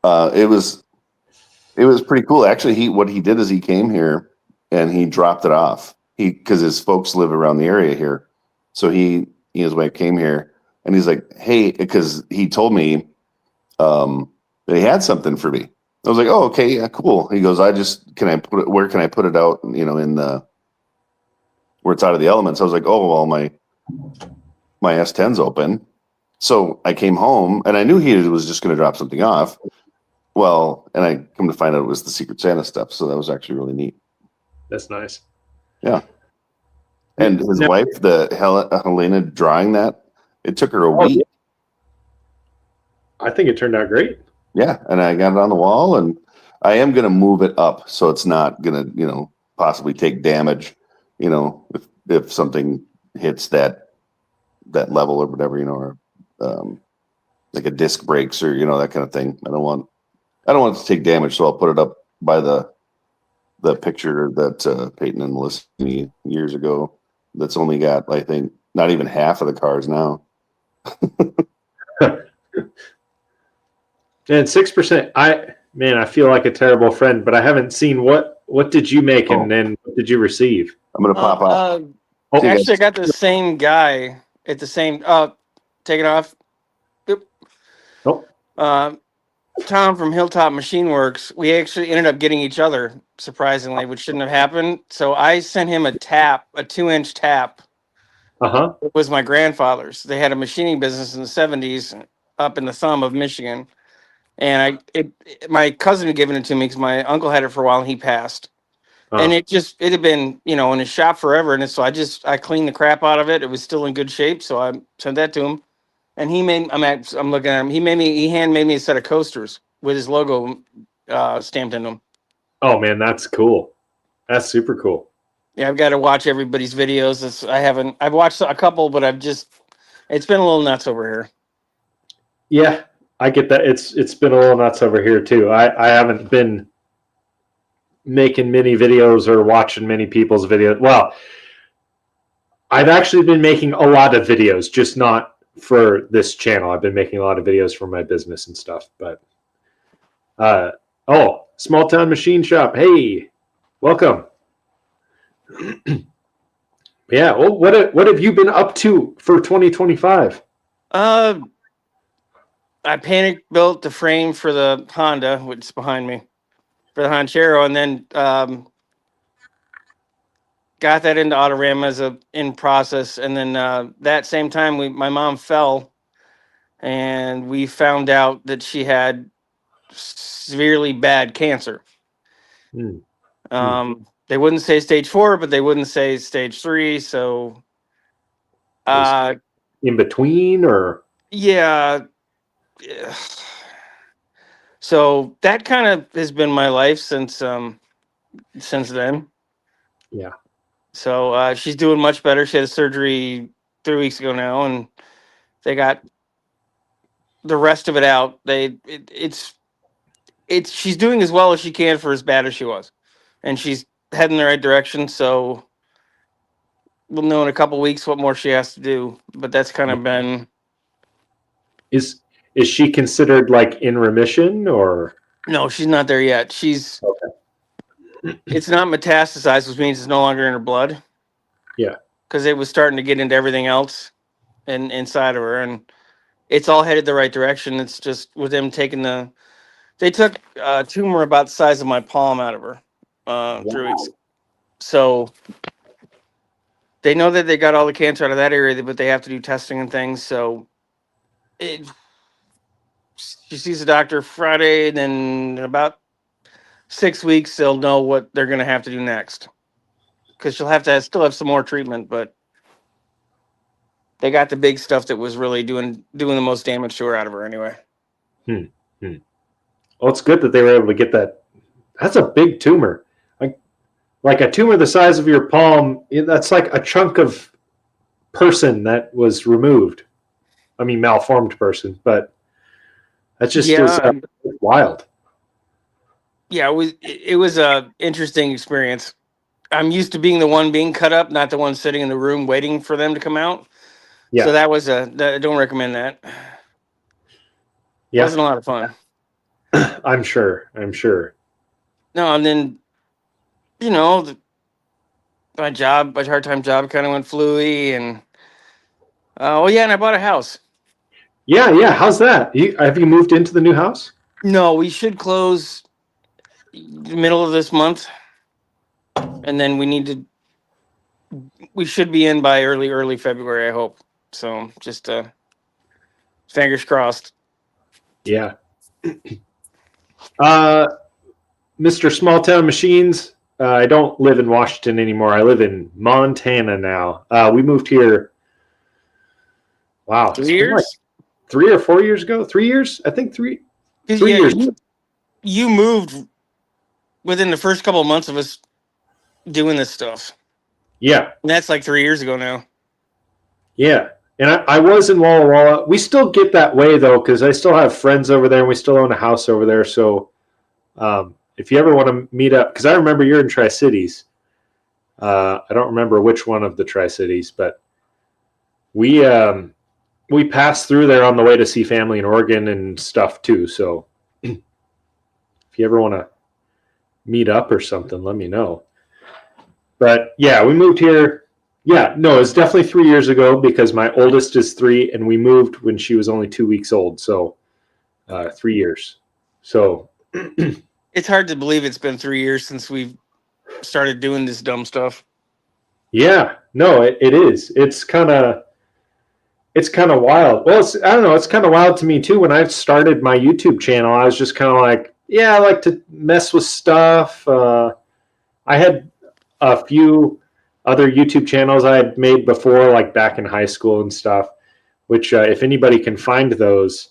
It was pretty cool. Actually, what he did is he came here and he dropped it off. Because his folks live around the area here. So his wife came here and he's like, hey, because he told me that he had something for me. I was like, oh, okay, yeah, cool. He goes, where can I put it out, in the, where it's out of the elements? I was like, oh, well, my S10's open. So I came home and I knew he was just going to drop something off. Well, and I come to find out it was the Secret Santa stuff. So that was actually really neat.
That's nice.
Yeah. And his wife, Helena, drawing that, it took her a week.
Yeah. I think it turned out great.
Yeah. And I got it on the wall, and I am going to move it up so it's not going to, possibly take damage, if something hits that that level or whatever, or like a disc breaks or that kind of thing. I don't want it to take damage, so I'll put it up by the picture that Peyton and Melissa sent me years ago. That's only got, I think, not even half of the cars now.
And 6%. I feel like a terrible friend, but I haven't seen what did you make and then what did you receive?
I'm gonna pop off.
Actually, I got the same guy at the same. Take it off. Yep.
Oh.
Tom from Hilltop Machine Works. We actually ended up getting each other, surprisingly, which shouldn't have happened. So I sent him a 2-inch tap. It was my grandfather's. They had a machining business in the 70s up in the thumb of Michigan. And my cousin had given it to me because my uncle had it for a while and he passed. And it had been, in his shop forever. And so I cleaned the crap out of it. It was still in good shape. So I sent that to him. And I'm looking at him. He handmade me a set of coasters with his logo stamped in them.
Oh man, that's cool. That's super cool.
Yeah, I've got to watch everybody's videos. I've watched a couple, but it's been a little nuts over here.
Yeah, I get that. It's been a little nuts over here too. I haven't been making many videos or watching many people's videos. Well, I've actually been making a lot of videos, just not for this channel. I've been making a lot of videos for my business and stuff. But Small Town Machine Shop. Hey, welcome. Yeah. Well, what have you been up to for 2025?
I panic built the frame for the Honda, which is behind me, for the Honchero, and then got that into Autorama in process. And then that same time, my mom fell, and we found out that she had severely bad cancer. They wouldn't say stage 4, but they wouldn't say stage 3. So,
in between, or
yeah. So that kind of has been my life since then.
Yeah.
So she's doing much better. She had a surgery 3 weeks ago now, and they got the rest of it out. She's doing as well as she can for as bad as she was, and she's heading in the right direction. So we'll know in a couple weeks what more she has to do. But that's kind of been.
Is she considered like in remission, or?
No, she's not there yet. She's okay. It's not metastasized, which means it's no longer in her blood.
Yeah,
because it was starting to get into everything else and inside of her, and it's all headed the right direction. It's just with them they took a tumor about the size of my palm out of her 3 weeks. So they know that they got all the cancer out of that area, but they have to do testing and things. So she sees a doctor Friday, and then in about 6 weeks they'll know what they're going to have to do next, because she'll have to still have some more treatment, but they got the big stuff that was really doing the most damage to her out of her anyway.
Well, it's good that they were able to get that. That's a big tumor. Like a tumor the size of your palm, that's like a chunk of person that was removed. I mean, malformed person, but that just is wild.
Yeah, it was a interesting experience. I'm used to being the one being cut up, not the one sitting in the room waiting for them to come out. Yeah. So I don't recommend that. Yeah. It wasn't a lot of fun.
I'm sure.
No, and then, my part-time job kind of went fluey, and and I bought a house.
Yeah. How's that? Have you moved into the new house?
No, we should close the middle of this month, and then we should be in by early February, I hope. So just fingers crossed.
Yeah. Mr. Small Town Machines, I don't live in Washington anymore. I live in Montana now. We moved here. Wow.
3 years?
Like 3 or 4 years ago? 3 years? I think 3 years.
You moved within the first couple of months of us doing this stuff.
Yeah.
And that's like 3 years ago now.
Yeah. And I was in Walla Walla. We still get that way though, because I still have friends over there, and we still own a house over there. So if you ever want to meet up, because I remember you're in Tri-Cities. I don't remember which one of the Tri-Cities, but we passed through there on the way to see family in Oregon and stuff too. So if you ever want to meet up or something, let me know. But yeah, we moved here. Yeah, no, it was definitely 3 years ago because my oldest is 3, and we moved when she was only 2 weeks old. So 3 years. So
It's hard to believe it's been 3 years since we've started doing this dumb stuff.
yeah, no, it is. It's kind of wild. Well, I don't know. It's kind of wild to me too. When I started my YouTube channel, I was just kind of like, yeah, I like to mess with stuff. I had a few other YouTube channels I had made before, like back in high school and stuff, which if anybody can find those,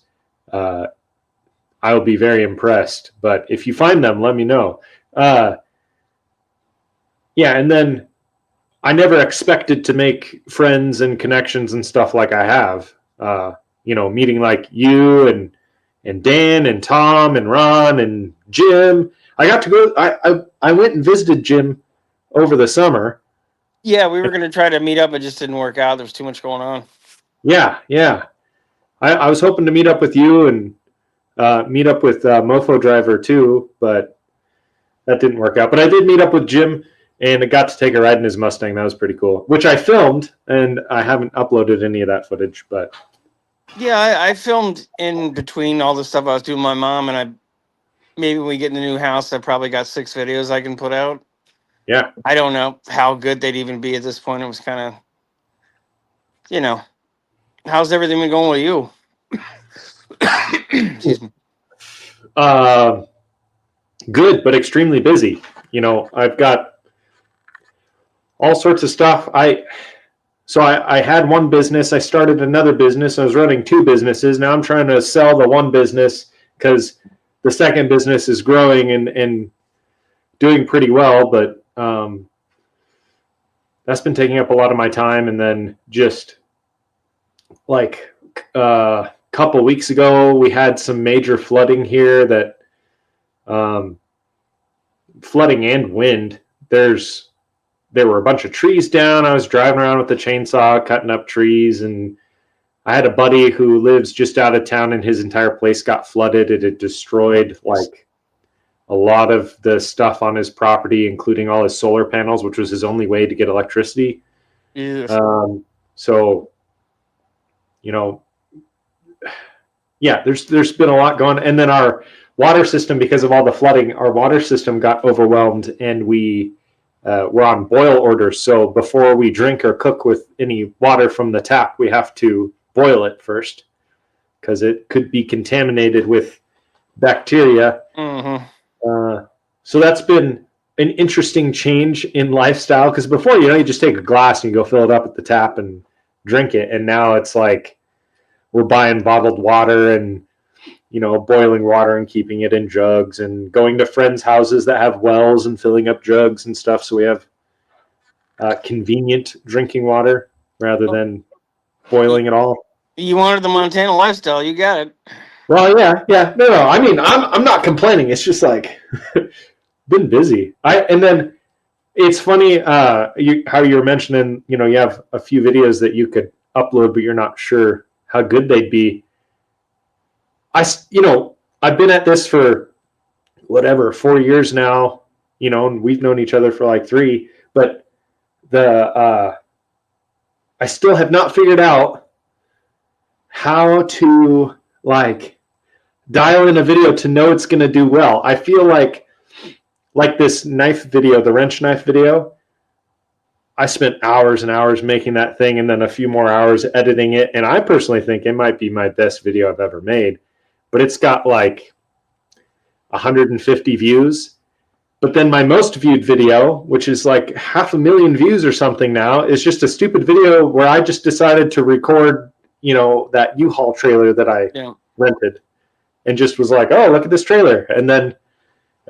I'll be very impressed. But if you find them, let me know. Yeah, and then I never expected to make friends and connections and stuff like I have. Meeting like you and Dan and Tom and Ron and Jim. I got to go. I went and visited Jim over the summer.
Yeah, we were going to try to meet up. It just didn't work out. There was too much going on.
Yeah. I was hoping to meet up with you and meet up with Mofo Driver too, but that didn't work out. But I did meet up with Jim, and I got to take a ride in his Mustang. That was pretty cool, which I filmed, and I haven't uploaded any of that footage. But
yeah, I filmed in between all the stuff I was doing with my mom, and maybe when we get in the new house, I probably got 6 videos I can put out.
yeah,
I don't know how good they'd even be at this point. It was kind of, how's everything been going with you? Excuse me.
Good, but extremely busy. I've got all sorts of stuff. I had one business. I started another business. I was running 2 businesses. Now I'm trying to sell the one business because the second business is growing and doing pretty well, but that's been taking up a lot of my time. And then just like a couple weeks ago, we had some major flooding here that flooding and wind. There were a bunch of trees down. I was driving around with the chainsaw, cutting up trees, and I had a buddy who lives just out of town, and his entire place got flooded. It had destroyed like a lot of the stuff on his property, including all his solar panels, which was his only way to get electricity.
Yes.
So, yeah, there's been a lot going. And then our water system, because of all the flooding, our water system got overwhelmed, and we're on boil orders. So before we drink or cook with any water from the tap, we have to boil it first because it could be contaminated with bacteria.
Mm-hmm.
So that's been an interesting change in lifestyle because before, you just take a glass and you go fill it up at the tap and drink it. And now it's like we're buying bottled water and, boiling water and keeping it in jugs and going to friends' houses that have wells and filling up jugs and stuff. So we have convenient drinking water rather than boiling it all.
You wanted the Montana lifestyle. You got it.
Well, yeah. No. I mean, I'm not complaining. It's just like been busy. And then it's funny how you were mentioning, you have a few videos that you could upload, but you're not sure how good they'd be. I've been at this for 4 years now, and we've known each other for like 3, but I still have not figured out how to like dial in a video to know it's going to do well. I feel like this knife video, the wrench knife video, I spent hours and hours making that thing and then a few more hours editing it. And I personally think it might be my best video I've ever made, but it's got like 150 views. But then my most viewed video, which is like 500,000 views or something now, is just a stupid video where I just decided to record, that U-Haul trailer that I rented and just was like, oh, look at this trailer. And then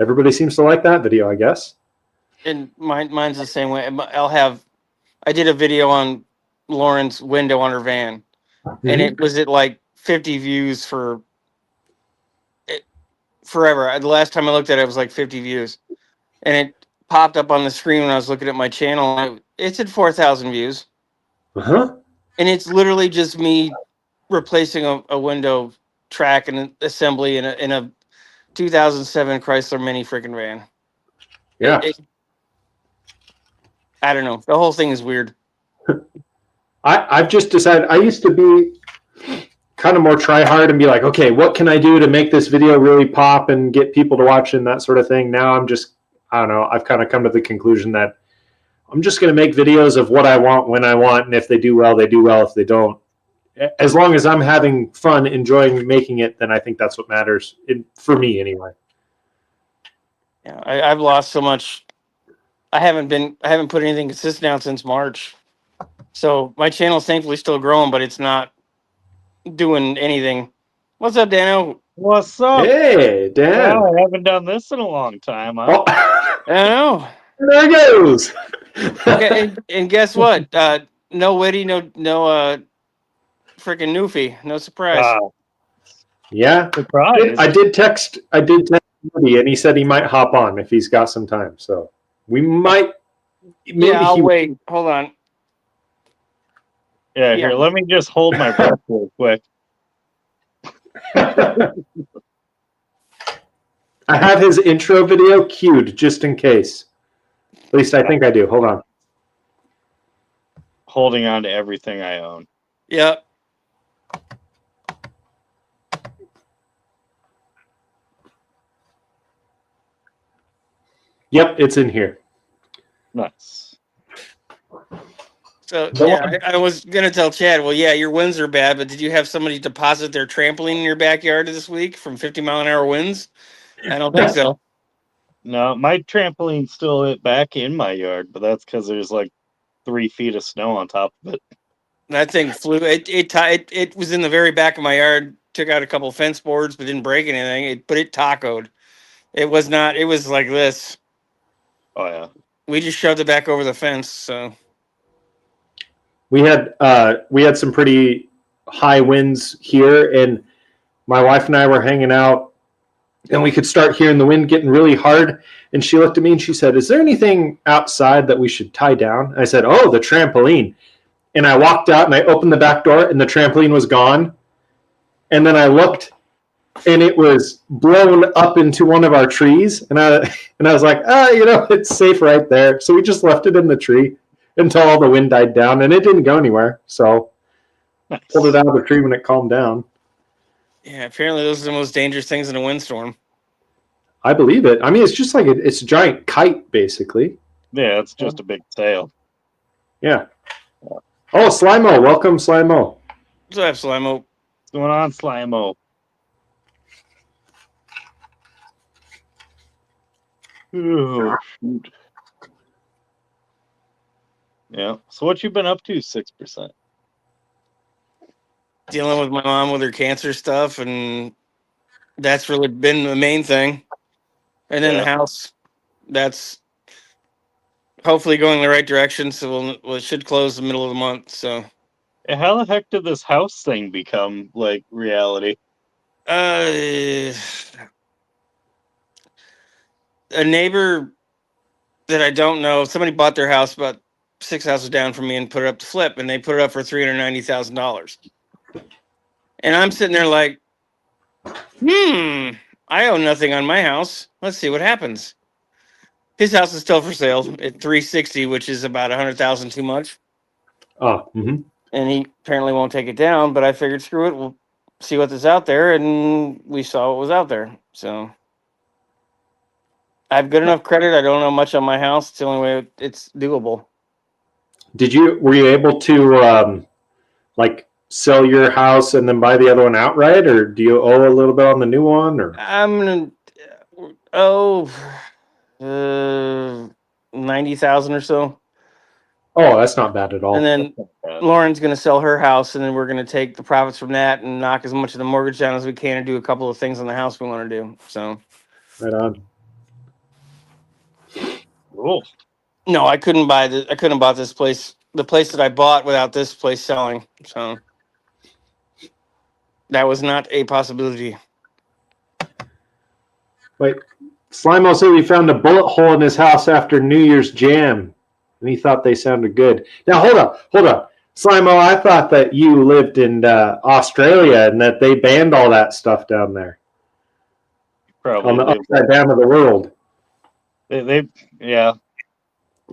everybody seems to like that video, I guess.
And mine's the same way. I did a video on Lauren's window on her van, and it was at like 50 views for forever. The last time I looked at it, it was like 50 views, and it popped up on the screen when I was looking at my channel. And it's at 4,000 views,
Uh-huh.
and it's literally just me replacing a window track and an assembly in a 2007 Chrysler Mini freaking van.
Yeah.
I don't know. The whole thing is weird.
I've just decided, I used to be kind of more try hard and be like, okay, what can I do to make this video really pop and get people to watch and that sort of thing. Now I'm just, I don't know, I've kind of come to the conclusion that I'm just going to make videos of what I want when I want. And if they do well, they do well. If they don't, as long as I'm having fun, enjoying making it, then I think that's what matters for me anyway.
Yeah, I've lost so much. I haven't put anything consistent out since March. So my channel's thankfully still growing, but it's not doing anything. What's up, Dano?
What's up?
Hey, Dan.
Wow, I haven't done this in a long time, huh?
Oh,
I know.
there it goes.
Okay, and guess what? No Witty, no freaking Newfie. No surprise.
Wow,
Yeah,
surprise.
I did text Woody, and he said he might hop on if he's got some time. So we might. Maybe
Yeah, I'll wait. Hold on.
Yeah, here, let me just hold my breath real quick.
I have his intro video queued just in case. At least I think I do. Hold on.
Holding on to everything I own.
Yep.
Yep, it's in here.
Nice.
So yeah, I was gonna tell Chad. Well, yeah, your winds are bad, but did you have somebody deposit their trampoline in your backyard this week from 50-mile-an-hour winds? I don't think so.
No, my trampoline's still back in my yard, but that's because there's like 3 feet of snow on top of it.
That thing flew. It was in the very back of my yard. Took out a couple fence boards, but didn't break anything. But it tacoed. It was not. It was like this.
Oh yeah.
We just shoved it back over the fence. So
we had some pretty high winds here, and my wife and I were hanging out, and we could start hearing the wind getting really hard. And she looked at me and she said, "Is there anything outside that we should tie down?" I said, "Oh, the trampoline." And I walked out and I opened the back door and the trampoline was gone. And then I looked and it was blown up into one of our trees. And I was like, it's safe right there. So we just left it in the tree until all the wind died down, and it didn't go anywhere. So
Nice.
Pulled it out of the tree when it calmed down.
yeah, apparently those are the most dangerous things in a windstorm.
I believe it. I mean, it's just like it's a giant kite, basically.
Yeah, it's just a big sail.
Yeah. Oh, Slimo. Welcome, Slimo.
What's up, Slimo?
What's going on, Slimo? Oh, shoot. Yeah. So what you been up to, 6%?
Dealing with my mom with her cancer stuff, and that's really been the main thing. And then the house, that's hopefully going in the right direction. So it should close the middle of the month. So
How the heck did this house thing become like reality?
a neighbor that I don't know, somebody bought their house about 6 houses down from me and put it up to flip, and they put it up for $390,000. And I'm sitting there like, I own nothing on my house. Let's see what happens. His house is still for sale at $360,000, which is about $100,000 too much.
Oh, mm-hmm.
And he apparently won't take it down. But I figured, screw it, we'll see what's out there, and we saw what was out there. So I have good enough credit. I don't know much on my house. It's the only way it's doable.
Were you able to sell your house and then buy the other one outright, or do you owe a little bit on the new one? Or
I'm gonna owe $90,000 or so.
Oh, that's not bad at all.
And then Lauren's gonna sell her house, and then we're gonna take the profits from that and knock as much of the mortgage down as we can and do a couple of things on the house we want to do. So
right on.
Cool.
No, I couldn't buy this place the place that I bought without this place selling. So that was not a possibility.
Wait, Slimo said he found a bullet hole in his house after New Year's jam, and he thought they sounded good. Now, hold up. Slimo, I thought that you lived in Australia and that they banned all that stuff down there.
Probably
On the
lived
upside down of the world.
yeah.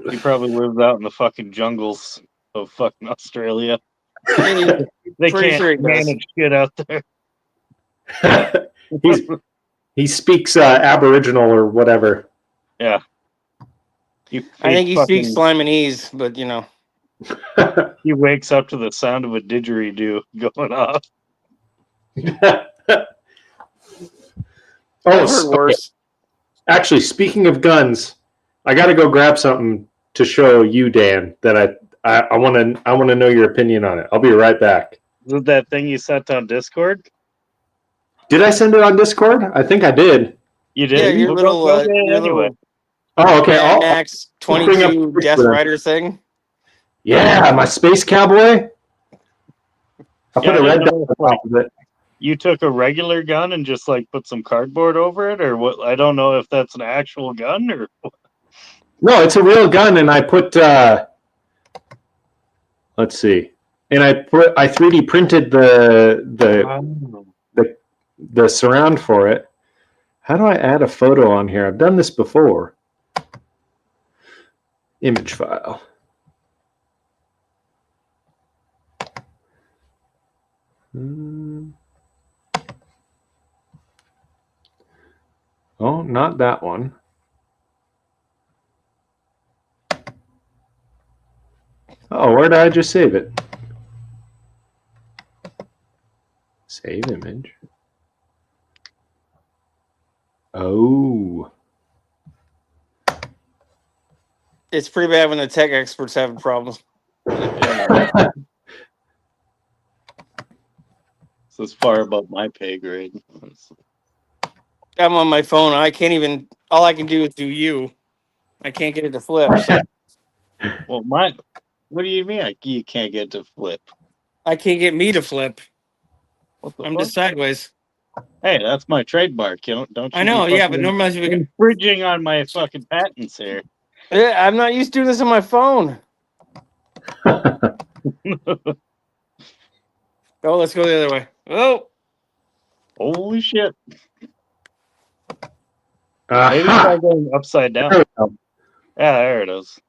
He probably lives out in the fucking jungles of fucking Australia.
Pretty
They
sure he
can't
does.
manage shit out there.
He speaks Aboriginal or whatever.
Yeah.
I think he
fucking-
speaks Slimonese, but you know.
He wakes up to the sound of a didgeridoo going off.
I've heard worse.
Actually, speaking of guns, I got to go grab something to show you, Dan. That I want to know your opinion on it. I'll be right back.
Is it that thing you sent on Discord?
Did I send it on Discord? I think I did.
You did?
Yeah, your
Well,
little,
go get it anyway.
Oh, okay.
Mad Max
I'll bring up
22
the
Death
picture.
Rider thing.
Yeah, my space cowboy. I put a red dot on top of it.
You took a regular gun and just like put some cardboard over it, or what? I don't know if that's an actual gun or.
No, it's a real gun, and I put. Let's see, and I 3D printed the surround for it. How do I add a photo on here? I've done this before. Image file. Oh, not that one. Oh, where did I just save it? Save image. Oh.
It's pretty bad when the tech experts have problems.
This is far above my pay grade.
I'm on my phone. I can't even. All I can do is do you. I can't get it to flip. So
Well, what do you mean? You can't get to flip?
I can't get me to flip.
What the
I'm
fuck?
just sideways.
Hey, that's my trademark. Don't you?
I know.
be
Yeah, but
fucking
normally we can.
infringing on my fucking patents here.
Yeah, I'm not used to doing this on my phone. Oh, let's go the other way. Oh,
Holy shit!
Uh-huh.
Maybe try going upside down.
There we go.
Yeah, there it is.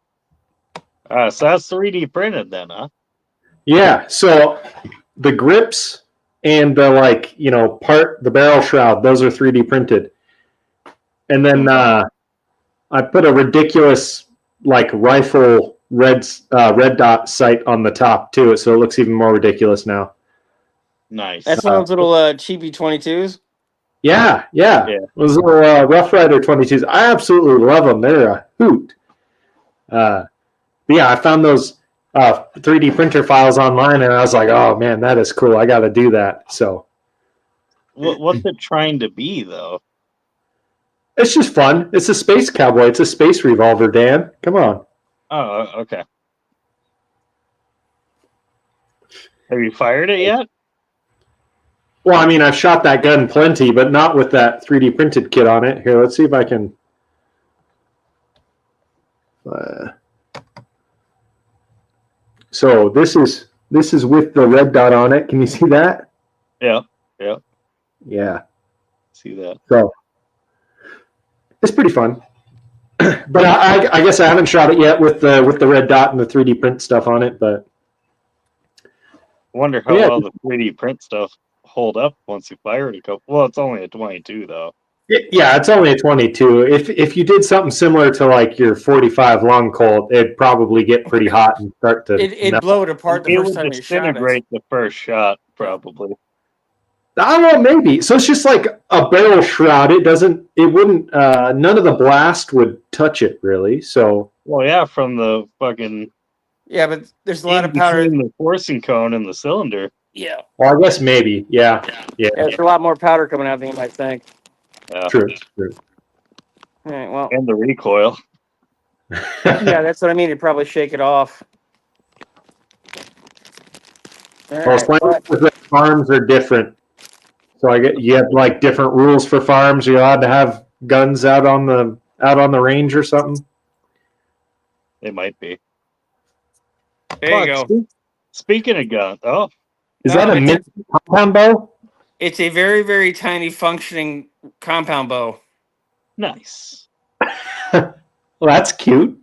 So that's 3D printed then, huh?
Yeah, so the grips and the the barrel shroud, those are 3D printed. And then I put a ridiculous rifle red dot sight on the top too, so it looks even more ridiculous now.
Nice.
that's one of those little cheapy 22s.
Yeah. Those little Rough Rider 22s. I absolutely love them. They're a hoot. But yeah, I found those 3D printer files online, and I was like, oh man, that is cool. I got to do that. So
What's it trying to be though?
it's just fun. It's a space cowboy. It's a space revolver, Dan. Come on.
Oh, okay. Have you fired it yet?
Well, I mean, I've shot that gun plenty, but not with that 3D printed kit on it. Here, let's see if I can. So this is with the red dot on it. Can you see that?
Yeah.
Yeah.
See that?
So it's pretty fun. But I guess I haven't shot it yet with the red dot and the 3D print stuff on it. But
I wonder how well the 3D print stuff hold up once you fire it a couple. Well, it's only a 22 though.
yeah, it's only a 22. If you did something similar to your 45 long Colt, it'd probably get pretty hot and start to.
It'd blow it apart the
It
first
would
time you shot it.
disintegrate the first shot, probably.
I don't know, maybe. So it's just like a barrel shroud. It wouldn't, none of the blast would touch it really. So.
Well, yeah, from the fucking.
Yeah, but there's a lot of powder.
Between the forcing cone and the cylinder.
Yeah.
Well, I guess maybe. Yeah.
There's a lot more powder coming out than you might think.
Yeah.
True.
All right, well.
And the recoil.
Yeah, that's what I mean. You'd probably shake it off.
Well, farms are different. So you have like different rules for farms. You're allowed to have guns out on the range or something.
They might be.
There you go.
Speaking of guns,
Is that a mini compound bow?
It's a very, very tiny functioning compound bow.
Nice.
Well, that's cute.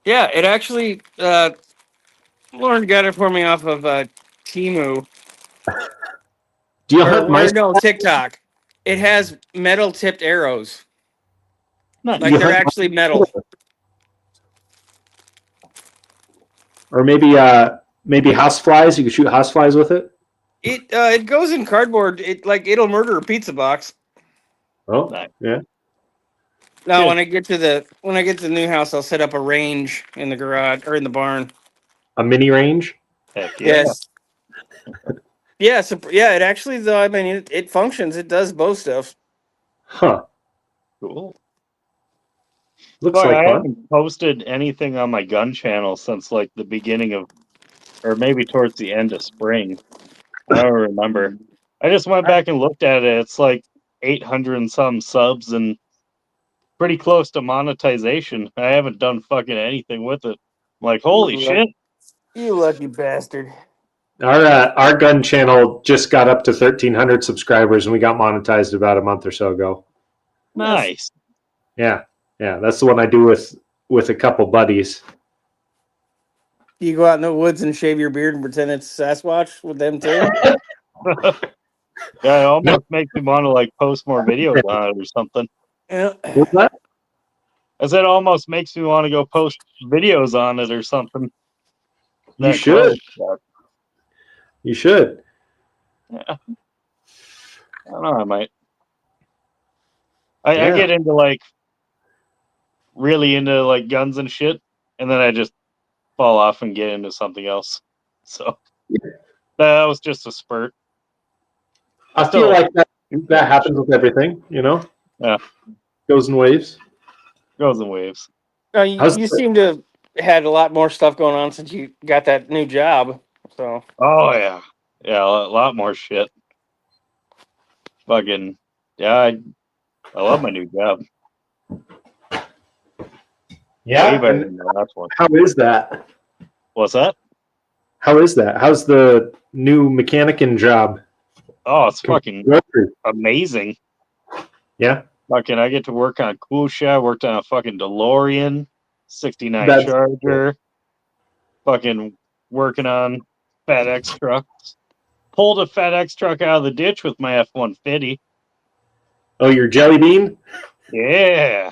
Yeah, it actually. Lauren got it for me off of Temu.
Do you hunt mice?
No, TikTok. It has metal tipped arrows.
Nice.
Like they're actually metal.
Or maybe house flies. You can shoot house flies with it.
It goes in cardboard. It'll murder a pizza box.
Oh,
Nice.
Yeah.
Now
Good.
when I get to the new house, I'll set up a range in the garage or in the barn.
A mini range.
Heck yeah.
Yes. Yeah, so it actually though, I mean it functions. It does bow stuff.
Huh.
Cool.
Looks
But
like
I
fun.
haven't posted anything on my gun channel since like the beginning of, or maybe towards the end of spring. I don't remember. I just went back and looked at it. It's like 800 and some subs and pretty close to monetization. I haven't done fucking anything with it. I'm like, holy shit.
You lucky bastard.
Our gun channel just got up to 1,300 subscribers, and we got monetized about a month or so ago.
Nice.
Yeah, that's the one I do with a couple buddies.
You go out in the woods and shave your beard and pretend it's Sasquatch with them too?
Yeah, it almost makes me want to like post more videos on it or something.
Yeah.
What's that?
I said, almost makes me want to go post videos on it or something.
You should.
Close.
You should.
Yeah. I don't know. I might. I get into like really into like guns and shit, and then I just fall off and get into something else. So that was just a spurt.
I feel like that happens with everything,
Yeah.
Goes in waves.
Goes in waves.
You seem to have had a lot more stuff going on since you got that new job. So.
Oh yeah, a lot more shit. Fucking yeah, I love my new job.
Yeah. How is that?
What's that?
How is that? How's the new mechanicing job?
Oh, it's fucking amazing.
Yeah.
Fucking, I get to work on cool shit. I worked on a fucking DeLorean, 69 Charger. Fucking working on FedEx trucks. Pulled a FedEx truck out of the ditch with my F-150.
Oh, your jelly bean?
Yeah.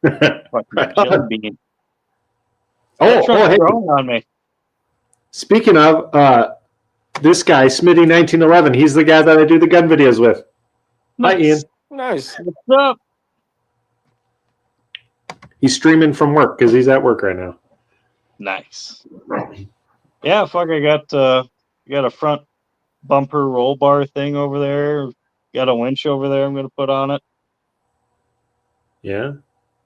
Fucking jelly bean.
Hey.
Growing on me.
Speaking of, this guy, Smitty1911, he's the guy that I do the gun videos with.
Nice.
Hi, Ian.
Nice.
What's up?
He's streaming from work because he's at work right now.
Nice. Yeah, fuck, I got a front bumper roll bar thing over there. Got a winch over there I'm going to put on it.
Yeah.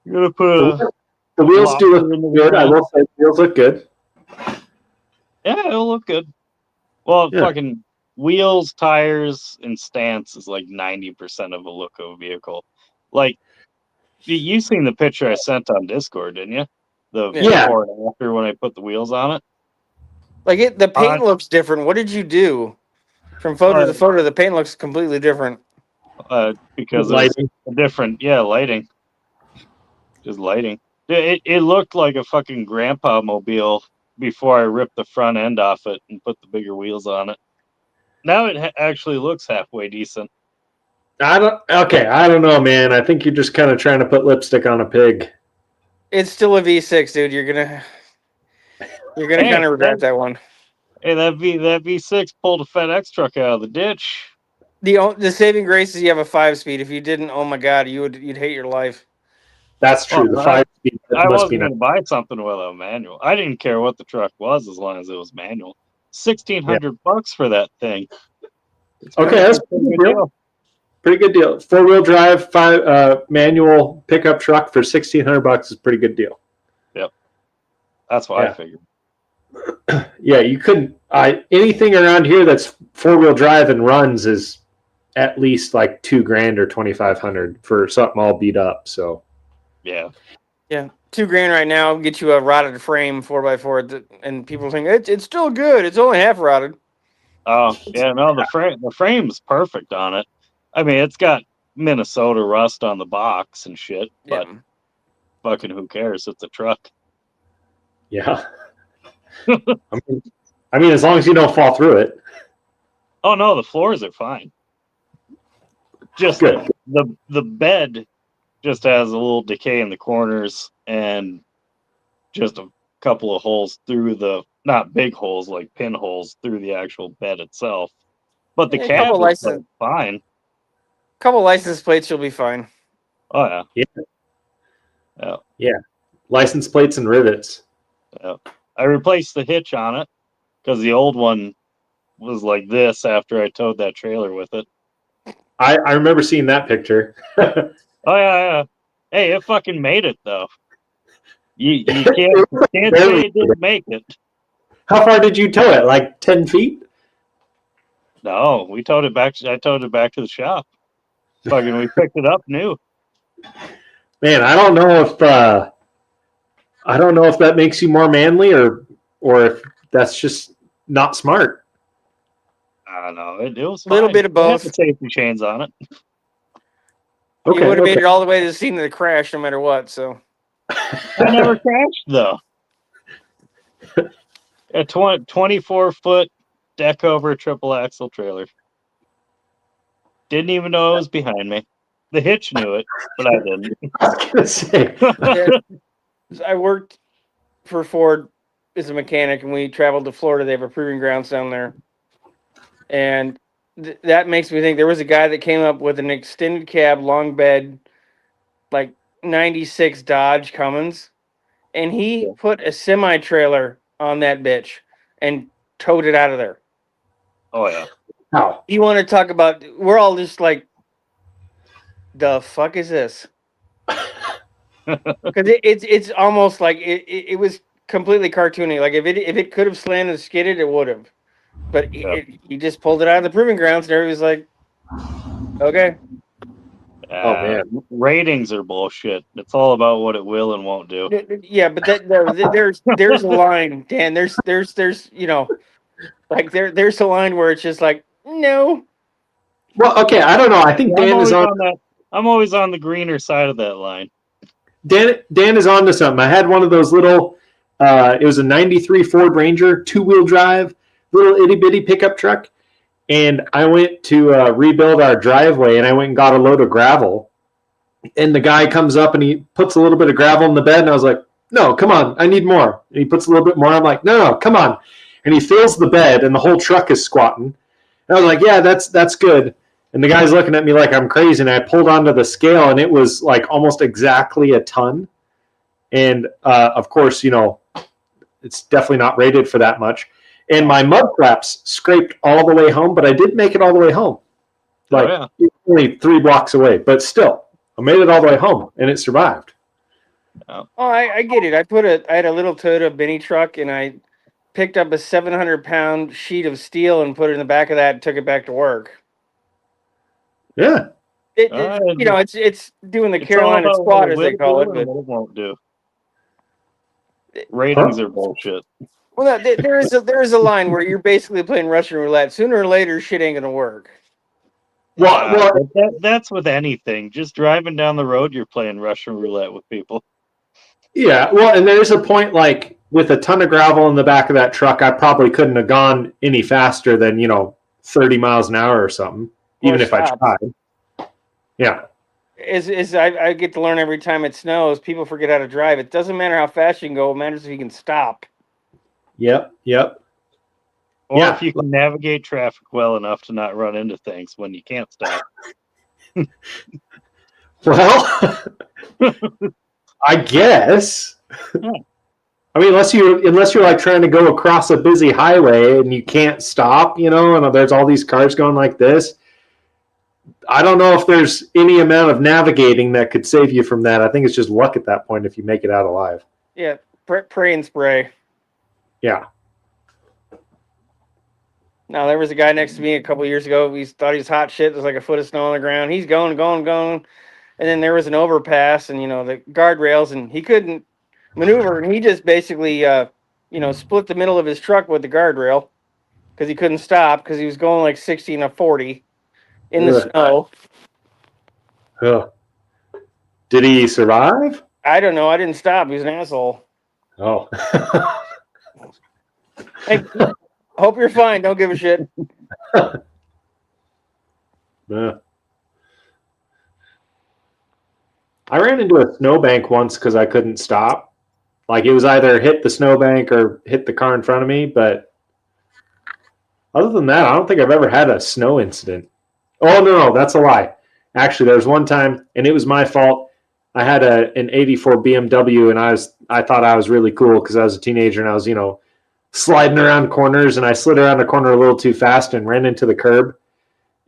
I'm going to put
the wheels do look good. I will say the wheels look good.
Yeah, it'll look good. Well, fucking wheels, tires, and stance is like 90% of the look of a vehicle. Like, you seen the picture I sent on Discord, didn't you? The before and after when I put the wheels on it.
Like the paint looks different. What did you do? From photo to photo, the paint looks completely different.
Because lighting. Different, lighting. Just lighting. It looked like a fucking grandpa mobile before I ripped the front end off it and put the bigger wheels on it. Now it actually looks halfway decent.
I don't know, man. I think you're just kind of trying to put lipstick on a pig.
It's still a V6, dude. You're gonna kind of regret that one.
Hey, that V6 pulled a FedEx truck out of the ditch.
The saving grace is you have a 5-speed. If you didn't, oh my god, you'd hate your life.
That's true. The 5-speed.
I wasn't going to buy something with a manual. I didn't care what the truck was as long as it was manual. $1,600 for that thing.
Okay, that's a pretty good deal. Pretty good deal. 4-wheel drive, manual pickup truck for $1,600 is a pretty good deal.
Yep, that's what I figured.
Yeah, you couldn't. Anything around here that's 4-wheel drive and runs is at least like $2,000 or 2,500 for something all beat up. So
Yeah.
Yeah, $2,000 right now get you a rotted frame 4x4, and people think it's still good. It's only half rotted.
Oh, yeah, no, the frame's perfect on it. I mean, it's got Minnesota rust on the box and shit, but
Yeah.
fucking who cares? It's a truck.
yeah, I mean, as long as you don't fall through it.
Oh no, the floors are fine. Just
Good.
the bed just has a little decay in the corners and just a couple of holes through the, not big holes like pinholes through the actual bed itself. But the
Yeah,
cab is fine.
Couple license plates, you'll be fine.
Oh yeah.
Yeah.
Yeah.
Yeah. License plates and rivets.
Yeah. I replaced the hitch on it because the old one was like this after I towed that trailer with it.
I remember seeing that picture.
Oh yeah. Hey, it fucking made it though. You can't say it didn't make it.
How far did you tow it? Like 10 feet?
No, we towed it back. I towed it back to the shop. Fucking, we picked it up new.
Man, I don't know if that makes you more manly or if that's just not smart.
I don't know. It was
A little
fine.
bit of
It had
both.
the safety chains on it.
You would have made it all the way to the scene of the crash, no matter what. So
I never crashed though. A 24-foot deck over triple axle trailer. Didn't even know it was behind me. The hitch knew it, but I didn't.
I was gonna say.
I worked for Ford as a mechanic, and we traveled to Florida. They have a proving grounds down there, and that makes me think there was a guy that came up with an extended cab, long bed, like '96 Dodge Cummins, and he put a semi trailer on that bitch and towed it out of there.
Oh yeah.
How?
You want to talk about? We're all just like, the fuck is this? Because it's almost like it was completely cartoony. Like if it could have slammed and skidded, it would have. But he just pulled it out of the proving grounds, and everybody's like, okay.
Oh man,
ratings are bullshit. It's all about what it will and won't do.
Yeah, but there's a line, Dan. There's like there's a line where it's just like no.
Well, okay, I don't know. I think Dan is on
that. I'm always on the greener side of that line.
Dan is on to something. I had one of those little. It was a '93 Ford Ranger, 2-wheel drive, little itty bitty pickup truck, and I went to rebuild our driveway, and I went and got a load of gravel. And the guy comes up and he puts a little bit of gravel in the bed, and I was like, "No, come on, I need more." And he puts a little bit more. I'm like, "No, come on," and he fills the bed, and the whole truck is squatting. And I was like, "Yeah, that's good." And the guy's looking at me like I'm crazy, and I pulled onto the scale, and it was like almost exactly a ton. And of course, it's definitely not rated for that much. And my mud flaps scraped all the way home, but I did make it all the way home. Like only 3 blocks away, but still, I made it all the way home, and it survived.
Oh, I get it. I had a little Toyota Benny truck, and I picked up a 700-pound sheet of steel and put it in the back of that and took it back to work.
Yeah.
It's doing the Carolina squat, as they call it. But
it won't do. Ratings are bullshit.
Well, there is a line where you're basically playing Russian roulette. Sooner or later, shit ain't gonna work.
Well, that's with anything. Just driving down the road, you're playing Russian roulette with people.
Yeah, well, and there's a point like with a ton of gravel in the back of that truck, I probably couldn't have gone any faster than 30 miles an hour or something, even if I tried. Yeah.
As I get to learn every time it snows, people forget how to drive. It doesn't matter how fast you can go; it matters if you can stop.
Yep.
Or if you can navigate traffic well enough to not run into things when you can't stop.
Well, I guess. I mean, unless you're like trying to go across a busy highway and you can't stop, and there's all these cars going like this. I don't know if there's any amount of navigating that could save you from that. I think it's just luck at that point if you make it out alive.
Yeah, pray and spray.
Yeah.
Now there was a guy next to me a couple years ago. We thought he was hot shit. There's like a foot of snow on the ground. He's going, and then there was an overpass, and the guardrails, and he couldn't maneuver, and he just basically, split the middle of his truck with the guardrail because he couldn't stop because he was going like 60 and a 40 in the snow.
Ugh. Did he survive?
I don't know. I didn't stop. He was an asshole.
Oh.
Hey, hope you're fine. Don't give a shit.
Yeah. I ran into a snowbank once because I couldn't stop. Like it was either hit the snowbank or hit the car in front of me, but other than that, I don't think I've ever had a snow incident. Oh no, that's a lie. Actually, there was one time, and it was my fault. I had an '84 BMW, and I thought I was really cool because I was a teenager, and I was sliding around corners, and I slid around a corner a little too fast and ran into the curb,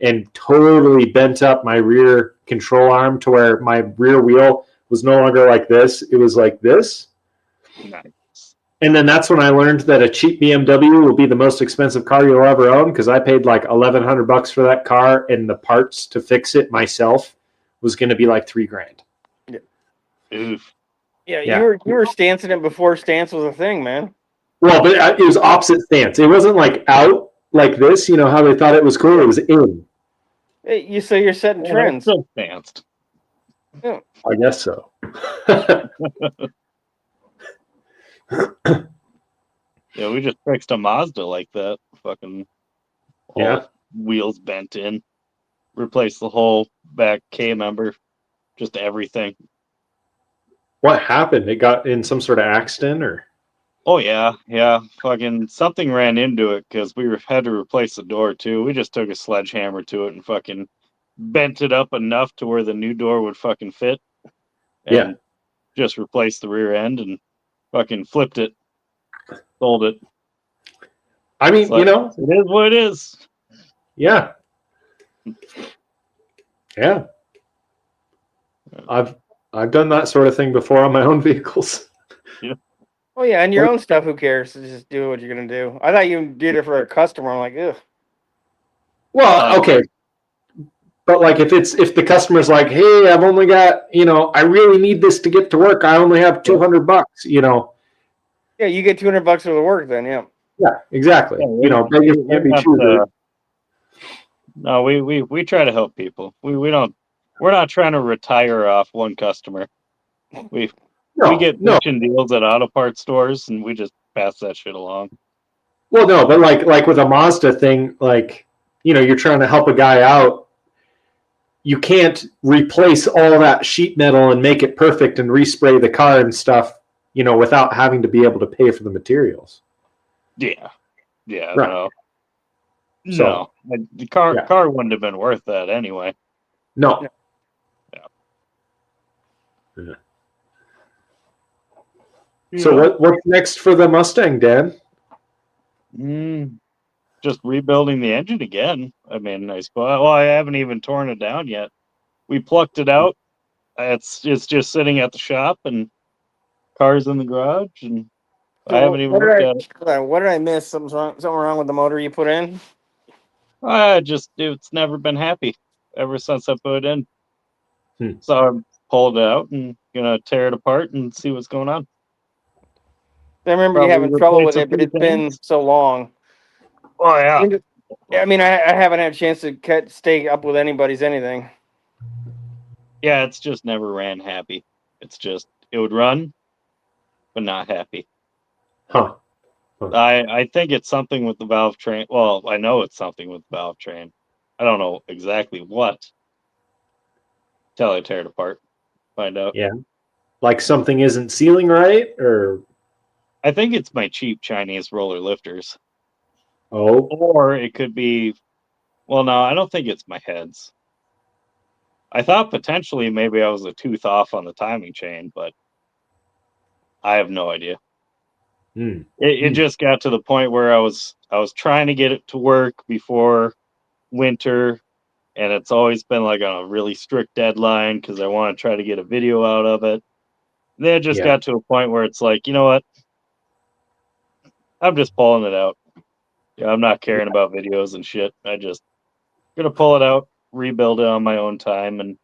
and totally bent up my rear control arm to where my rear wheel was no longer like this; it was like this.
Nice.
And then that's when I learned that a cheap BMW will be the most expensive car you'll ever own because I paid like $1,100 for that car, and the parts to fix it myself was going to be like $3,000.
Oof.
Yeah, you were stancing it before stance was a thing, man.
Well, but it was opposite stance. It wasn't like out like this. You know how they thought it was cool? It was in.
Hey, so you're setting trends.
Still danced.
Yeah.
I guess so.
Yeah, we just fixed a Mazda like that. Fucking all wheels bent in. Replaced the whole back K member. Just everything.
What happened? It got in some sort of accident, or?
Oh yeah. Fucking something ran into it because we had to replace the door too. We just took a sledgehammer to it and fucking bent it up enough to where the new door would fucking fit. And just replaced the rear end and fucking flipped it. Sold it.
I mean,
it is what it is.
Yeah. Yeah. I've done that sort of thing before on my own vehicles.
Yeah.
Oh yeah, and your own stuff. Who cares? Just do what you're gonna do. I thought you did it for a customer. I'm like, ugh.
Well, okay. But like if the customer's like, hey, I've only got, I really need this to get to work. I only have $200,
Yeah, you get $200 for the work then, yeah.
Yeah, exactly.
Yeah,
beggars can't be choosers.
No, we try to help people. We're not trying to retire off one customer. We get mission deals at auto parts stores and we just pass that shit along.
Well, no, but like with a Mazda thing, like, you're trying to help a guy out. You can't replace all that sheet metal and make it perfect and respray the car and stuff, without having to be able to pay for the materials.
Yeah. Yeah,
right.
No.
So,
no. The car wouldn't have been worth that anyway.
No. Yeah. So what's next for the Mustang, Dan?
Just rebuilding the engine again. I mean, I haven't even torn it down yet. We plucked it out. It's just sitting at the shop and cars in the garage, and I haven't even looked at it.
What did I miss? Something wrong with the motor you put in?
It's never been happy ever since I put it in. So I pulled it out and gonna tear it apart and see what's going on.
I remember you having trouble with it, but it's been so long.
Oh yeah.
I mean, I haven't had a chance to stay up with anybody's anything.
Yeah, it's just never ran happy. It's just it would run, but not happy.
Huh.
I think it's something with the valve train. Well, I know it's something with the valve train. I don't know exactly what. Till I tear it apart, find out.
Yeah, like something isn't sealing right, or
I think it's my cheap Chinese roller lifters.
Oh,
or it could be. Well, no, I don't think it's my heads. I thought potentially maybe I was a tooth off on the timing chain, but I have no idea. It just got to the point where I was trying to get it to work before winter, and it's always been like on a really strict deadline because I want to try to get a video out of it. And then it just got to a point where it's like, you know what? I'm just pulling it out. Yeah, I'm not caring about videos and shit. I just gonna pull it out, rebuild it on my own time, and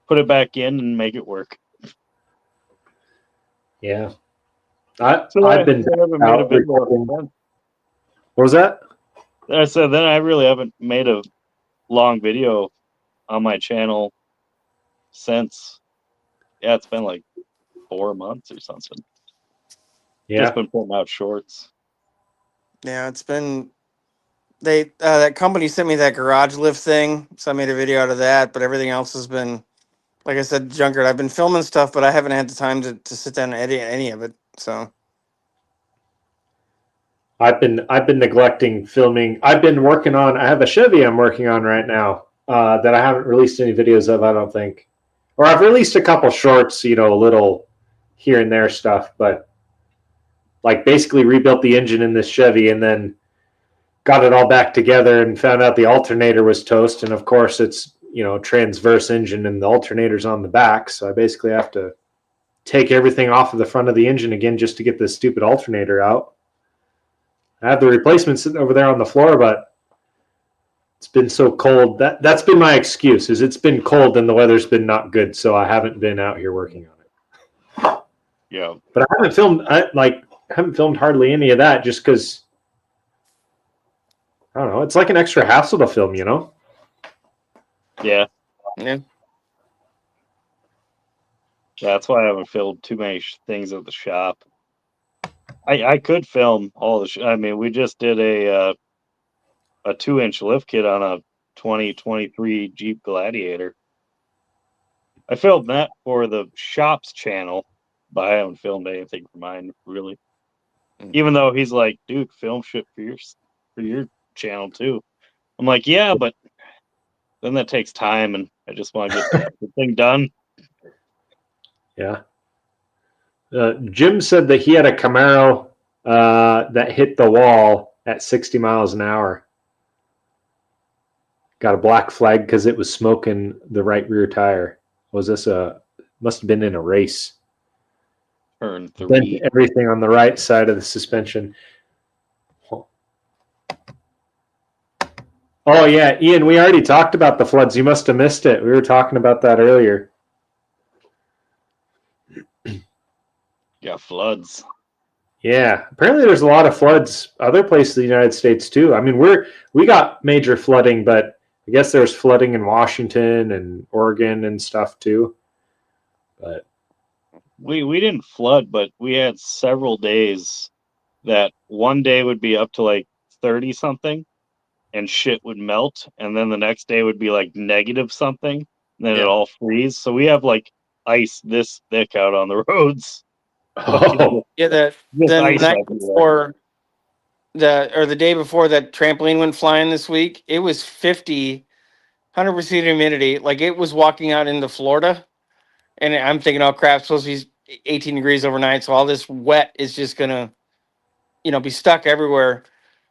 put it back in and make it work.
Yeah.
So
I've been
I haven't made a
out
video.
recording. What was that?
I said then I really haven't made a long video on my channel since. Yeah, it's been like 4 months or something.
Yeah.
Just been putting out shorts.
Yeah, it's been that company sent me that garage lift thing, so I made a video out of that. But everything else has been, like I said, junkyard. I've been filming stuff, but I haven't had the time to sit down and edit any of it. So
I've been neglecting filming. I've been working on. I have a Chevy I'm working on right now that I haven't released any videos of. I don't think, or I've released a couple shorts. You know, a little here and there stuff, but like basically rebuilt the engine in this Chevy and then got it all back together and found out the alternator was toast. And of course, it's transverse engine and the alternator's on the back, so I basically have to take everything off of the front of the engine again just to get this stupid alternator out. I have the replacement sitting over there on the floor, but it's been so cold. That's been my excuse, is it's been cold and the weather's been not good, so I haven't been out here working on it.
Yeah.
But I haven't filmed hardly any of that just because I don't know. It's like an extra hassle to film,
Yeah.
yeah,
That's why I haven't filmed too many things at the shop. I could film all the. I mean, we just did a 2-inch lift kit on a 2023 Jeep Gladiator. I filmed that for the shop's channel, but I haven't filmed anything for mine really. Even though he's like, dude, film shit for your channel too. I'm like, yeah, but then that takes time, and I just want to get the thing done.
Yeah. Jim said that he had a Camaro that hit the wall at 60 miles an hour. Got a black flag because it was smoking the right rear tire. Must have been in a race.
Turn 3.
Bent everything on the right side of the suspension. Oh yeah, Ian, we already talked about the floods. You must have missed it. We were talking about that earlier.
Yeah, floods.
Yeah, apparently there's a lot of floods other places in the United States too. I mean, we got major flooding, but I guess there's flooding in Washington and Oregon and stuff too. But
We didn't flood, but we had several days that one day would be up to like 30 something and shit would melt, and then the next day would be like negative something, and then
Yeah.
it all freeze. So we have like ice this thick out on the roads.
oh,
yeah. That
Just
then
ice
the night
everywhere.
before the day before that trampoline went flying this week, it was 100% humidity. Like it was walking out into Florida, and I'm thinking, oh crap, it's supposed to be 18 degrees overnight, so all this wet is just gonna, be stuck everywhere.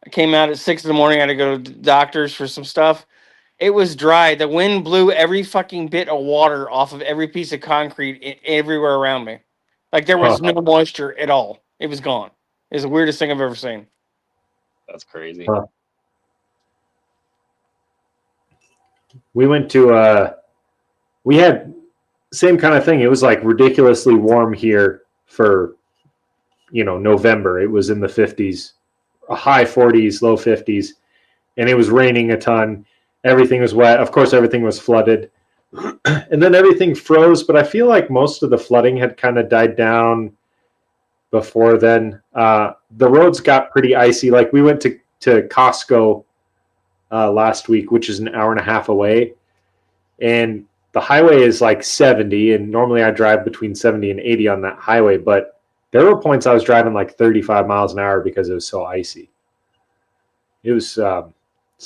I came out at 6 in the morning. I had to go to the doctors for some stuff. It was dry. The wind blew every fucking bit of water off of every piece of concrete everywhere around me. Like there was no moisture at all. It was gone. It's the weirdest thing I've ever seen.
That's crazy.
Huh. We went to we had same kind of thing. It was like ridiculously warm here for November. It was in the 50s, a high 40s, low 50s, and it was raining a ton. Everything was wet. Of course, everything was flooded. And then everything froze, but I feel like most of the flooding had kind of died down before then. The roads got pretty icy. Like we went to Costco last week, which is an hour and a half away, and the highway is like 70, and normally I drive between 70 and 80 on that highway, but there were points I was driving like 35 miles an hour because it was so icy. It was some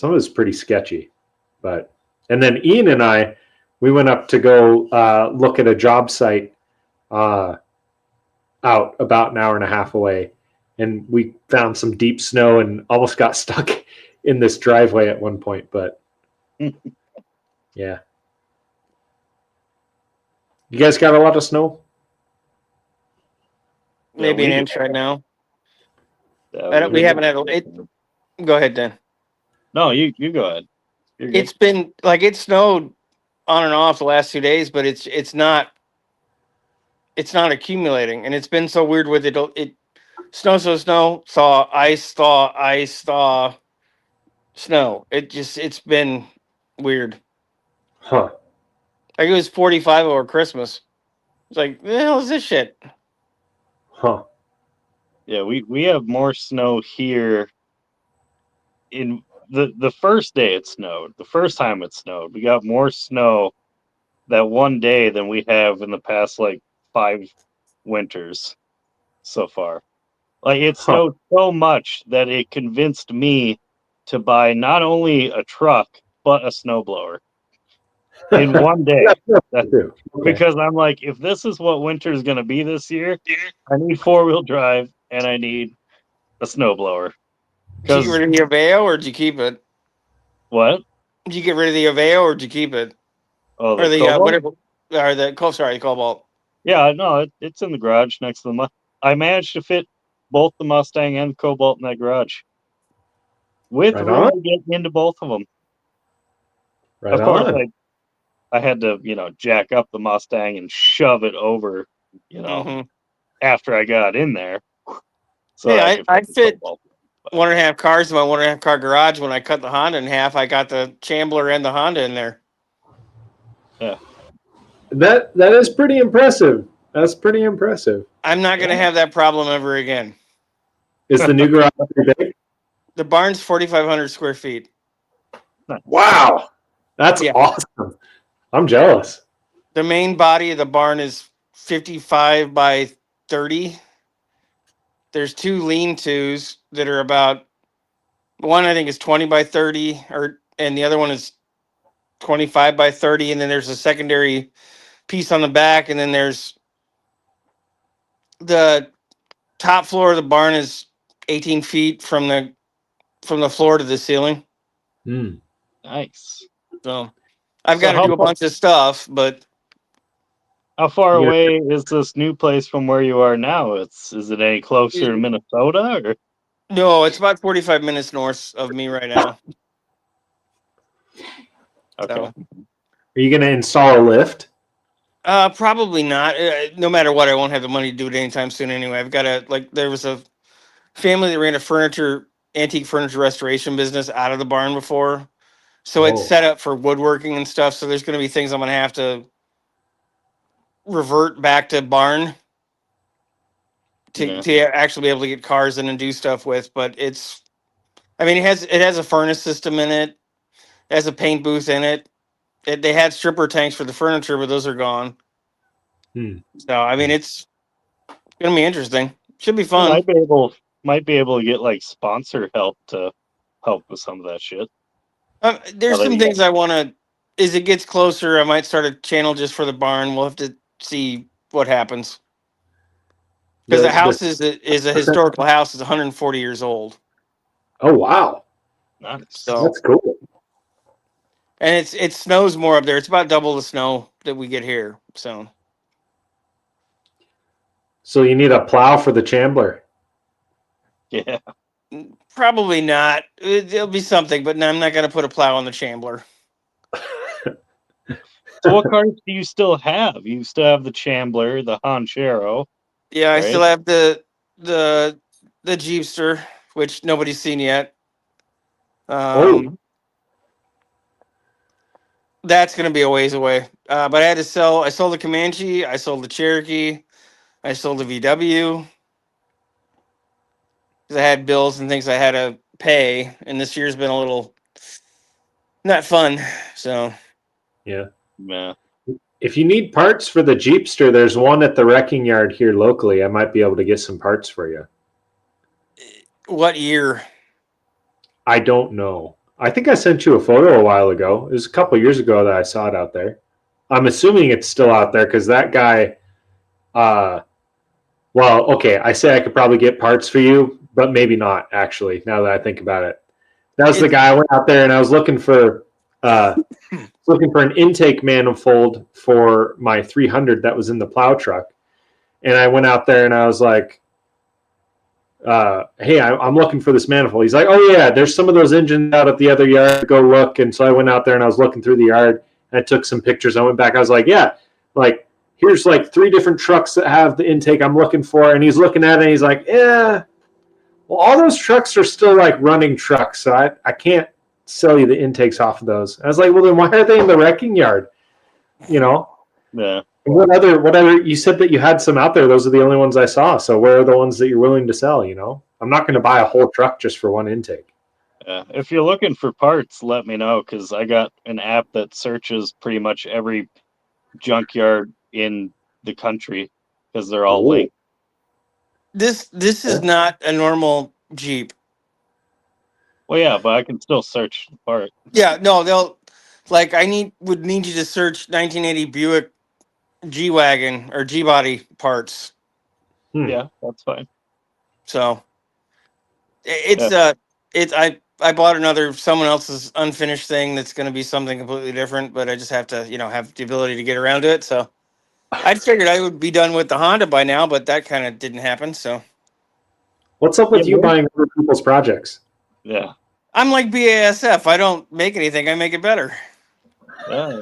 of it was pretty sketchy. And then Ian and I, we went up to go look at a job site out about an hour and a half away, and we found some deep snow and almost got stuck in this driveway at one point. But yeah, you guys got a lot of snow?
Maybe
Yeah,
an
we
inch right now.
Yeah,
We haven't had it. Go ahead, Dan.
No, you go ahead. You're good.
It's been like it snowed on and off the last 2 days, but it's not accumulating, and it's been so weird with it. It snow, thaw, ice, thaw, snow. It's been weird.
Huh.
Like it was 45 over Christmas. It's like, the hell is this shit?
Huh.
Yeah, we have more snow here. In the first day it snowed, the first time it snowed, we got more snow that one day than we have in the past like 5 winters so far. Like it snowed so much that it convinced me to buy not only a truck but a snowblower in one day.
Okay.
Because I'm like, if this is what winter is going to be this year, I need 4-wheel drive and I need a snowblower.
Did you get rid of the Aveo or did you keep it?
What?
Did you get rid of the Aveo or did you keep it?
Oh,
Or the
Cobalt?
whatever, or the Cobalt.
Yeah, no, it's in the garage next to the I managed to fit both the Mustang and the Cobalt in that garage with
Right
room
on.
to get into both of them.
Right
Of course,
on.
I had to, jack up the Mustang and shove it over, after I got in there. So
Yeah,
I could
I fit
Cobalt.
1.5 cars in my 1.5 car garage. When I cut the Honda in half, I got the Chambler and the Honda in there.
Yeah.
That is pretty impressive. That's pretty impressive.
I'm not going to have that problem ever again.
Is the new garage pretty big?
The barn's 4,500 square feet.
Wow. That's
Yeah.
awesome. I'm jealous.
The main body of the barn is 55 by 30. There's 2 lean-tos that are about, one I think is 20 by 30, and the other one is 25 by 30, and then there's a secondary piece on the back, and then there's the top floor of the barn is 18 feet from the floor to the ceiling.
Nice.
So I've
So
got to
how
do a
far-
bunch of stuff, but
How far
Yeah.
away is this new place from where you are now? Is it any closer to Minnesota or?
no, it's about 45 minutes north of me right now.
Okay.
So,
Are you going to install a lift?
probably not. No matter what, I won't have the money to do it anytime soon anyway. I've got to, there was a family that ran a antique furniture restoration business out of the barn before. So it's set up for woodworking and stuff. So there's going to be things I'm going to have to revert back to barn to actually be able to get cars in and do stuff with. But it has a furnace system in it. It has a paint booth in it. They had stripper tanks for the furniture, but those are gone. So it's going to be interesting. Should be fun.
Might be able to get like sponsor help to help with some of that shit.
There's some things I want to. As it gets closer, I might start a channel just for the barn. We'll have to see what happens. Because the house is a historical house. It's 140 years old.
Oh wow,
Nice.
So
that's cool.
And it snows more up there. It's about double the snow that we get here. So
you need a plow for the Chambler.
Yeah.
probably not. It'll be something, but no, I'm not going to put a plow on the Chambler.
So what cars do you still have? You still have the Chambler, the Honchero.
Yeah,
right?
I still have the Jeepster, which nobody's seen yet. That's going to be a ways away. But I sold the Comanche, I sold the Cherokee, I sold the VW. Because I had bills and things I had to pay, and this year's been a little not fun. So
yeah.
If you need parts for the Jeepster, there's one at the wrecking yard here locally. I might be able to get some parts for you.
What year?
I don't know. I think I sent you a photo a while ago. It was a couple years ago that I saw it out there. I'm assuming it's still out there because that guy, well, okay, I say I could probably get parts for you, but maybe not, actually, now that I think about it. That was the guy I went out there and I was looking for an intake manifold for my 300 that was in the plow truck. And I went out there and I was like, hey, I'm looking for this manifold. He's like, oh yeah, there's some of those engines out at the other yard. Go look. And so I went out there and I was looking through the yard and I took some pictures. I went back. I was like, yeah, like here's like 3 different trucks that have the intake I'm looking for. And he's looking at it and he's like, yeah, well, all those trucks are still like running trucks. So I can't sell you the intakes off of those. I was like, well, then why are they in the wrecking yard? You know?
Yeah.
What other, you said that you had some out there. Those are the only ones I saw. So where are the ones that you're willing to sell, you know? I'm not going to buy a whole truck just for one intake.
Yeah. If you're looking for parts, let me know, because I got an app that searches pretty much every junkyard in the country because they're all linked.
This is not a normal Jeep.
Well, yeah, but I can still search the part.
Yeah, no, they'll like would need you to search 1980 Buick G-Wagon or G-Body parts.
Yeah, that's fine.
So it's I bought someone else's unfinished thing that's going to be something completely different, but I just have to, have the ability to get around to it. So I figured I would be done with the Honda by now, but that kind of didn't happen. So
what's up with you buying other people's projects?
Yeah.
I'm like BASF. I don't make anything. I make it better.
Yeah.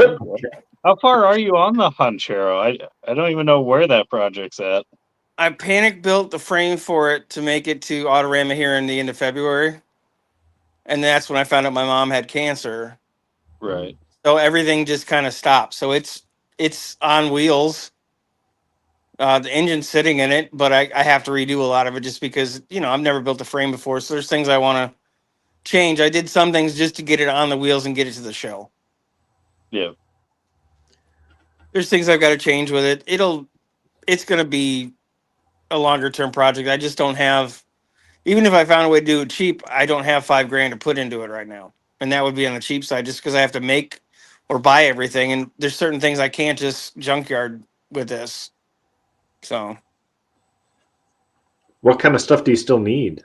How far are you on the Honchero? I don't even know where that project's at.
I panic built the frame for it to make it to Autorama here in the end of February. And that's when I found out my mom had cancer.
Right.
So everything just kind of stopped. So it's on wheels. The engine's sitting in it, but I have to redo a lot of it just because, I've never built a frame before. So there's things I want to change. I did some things just to get it on the wheels and get it to the show.
Yeah.
There's things I've got to change with it. It's going to be a longer term project. I just don't have, even if I found a way to do it cheap, I don't have $5,000 to put into it right now. And that would be on the cheap side just because I have to make or buy everything. And there's certain things I can't just junkyard with this. So.
What kind of stuff do you still need?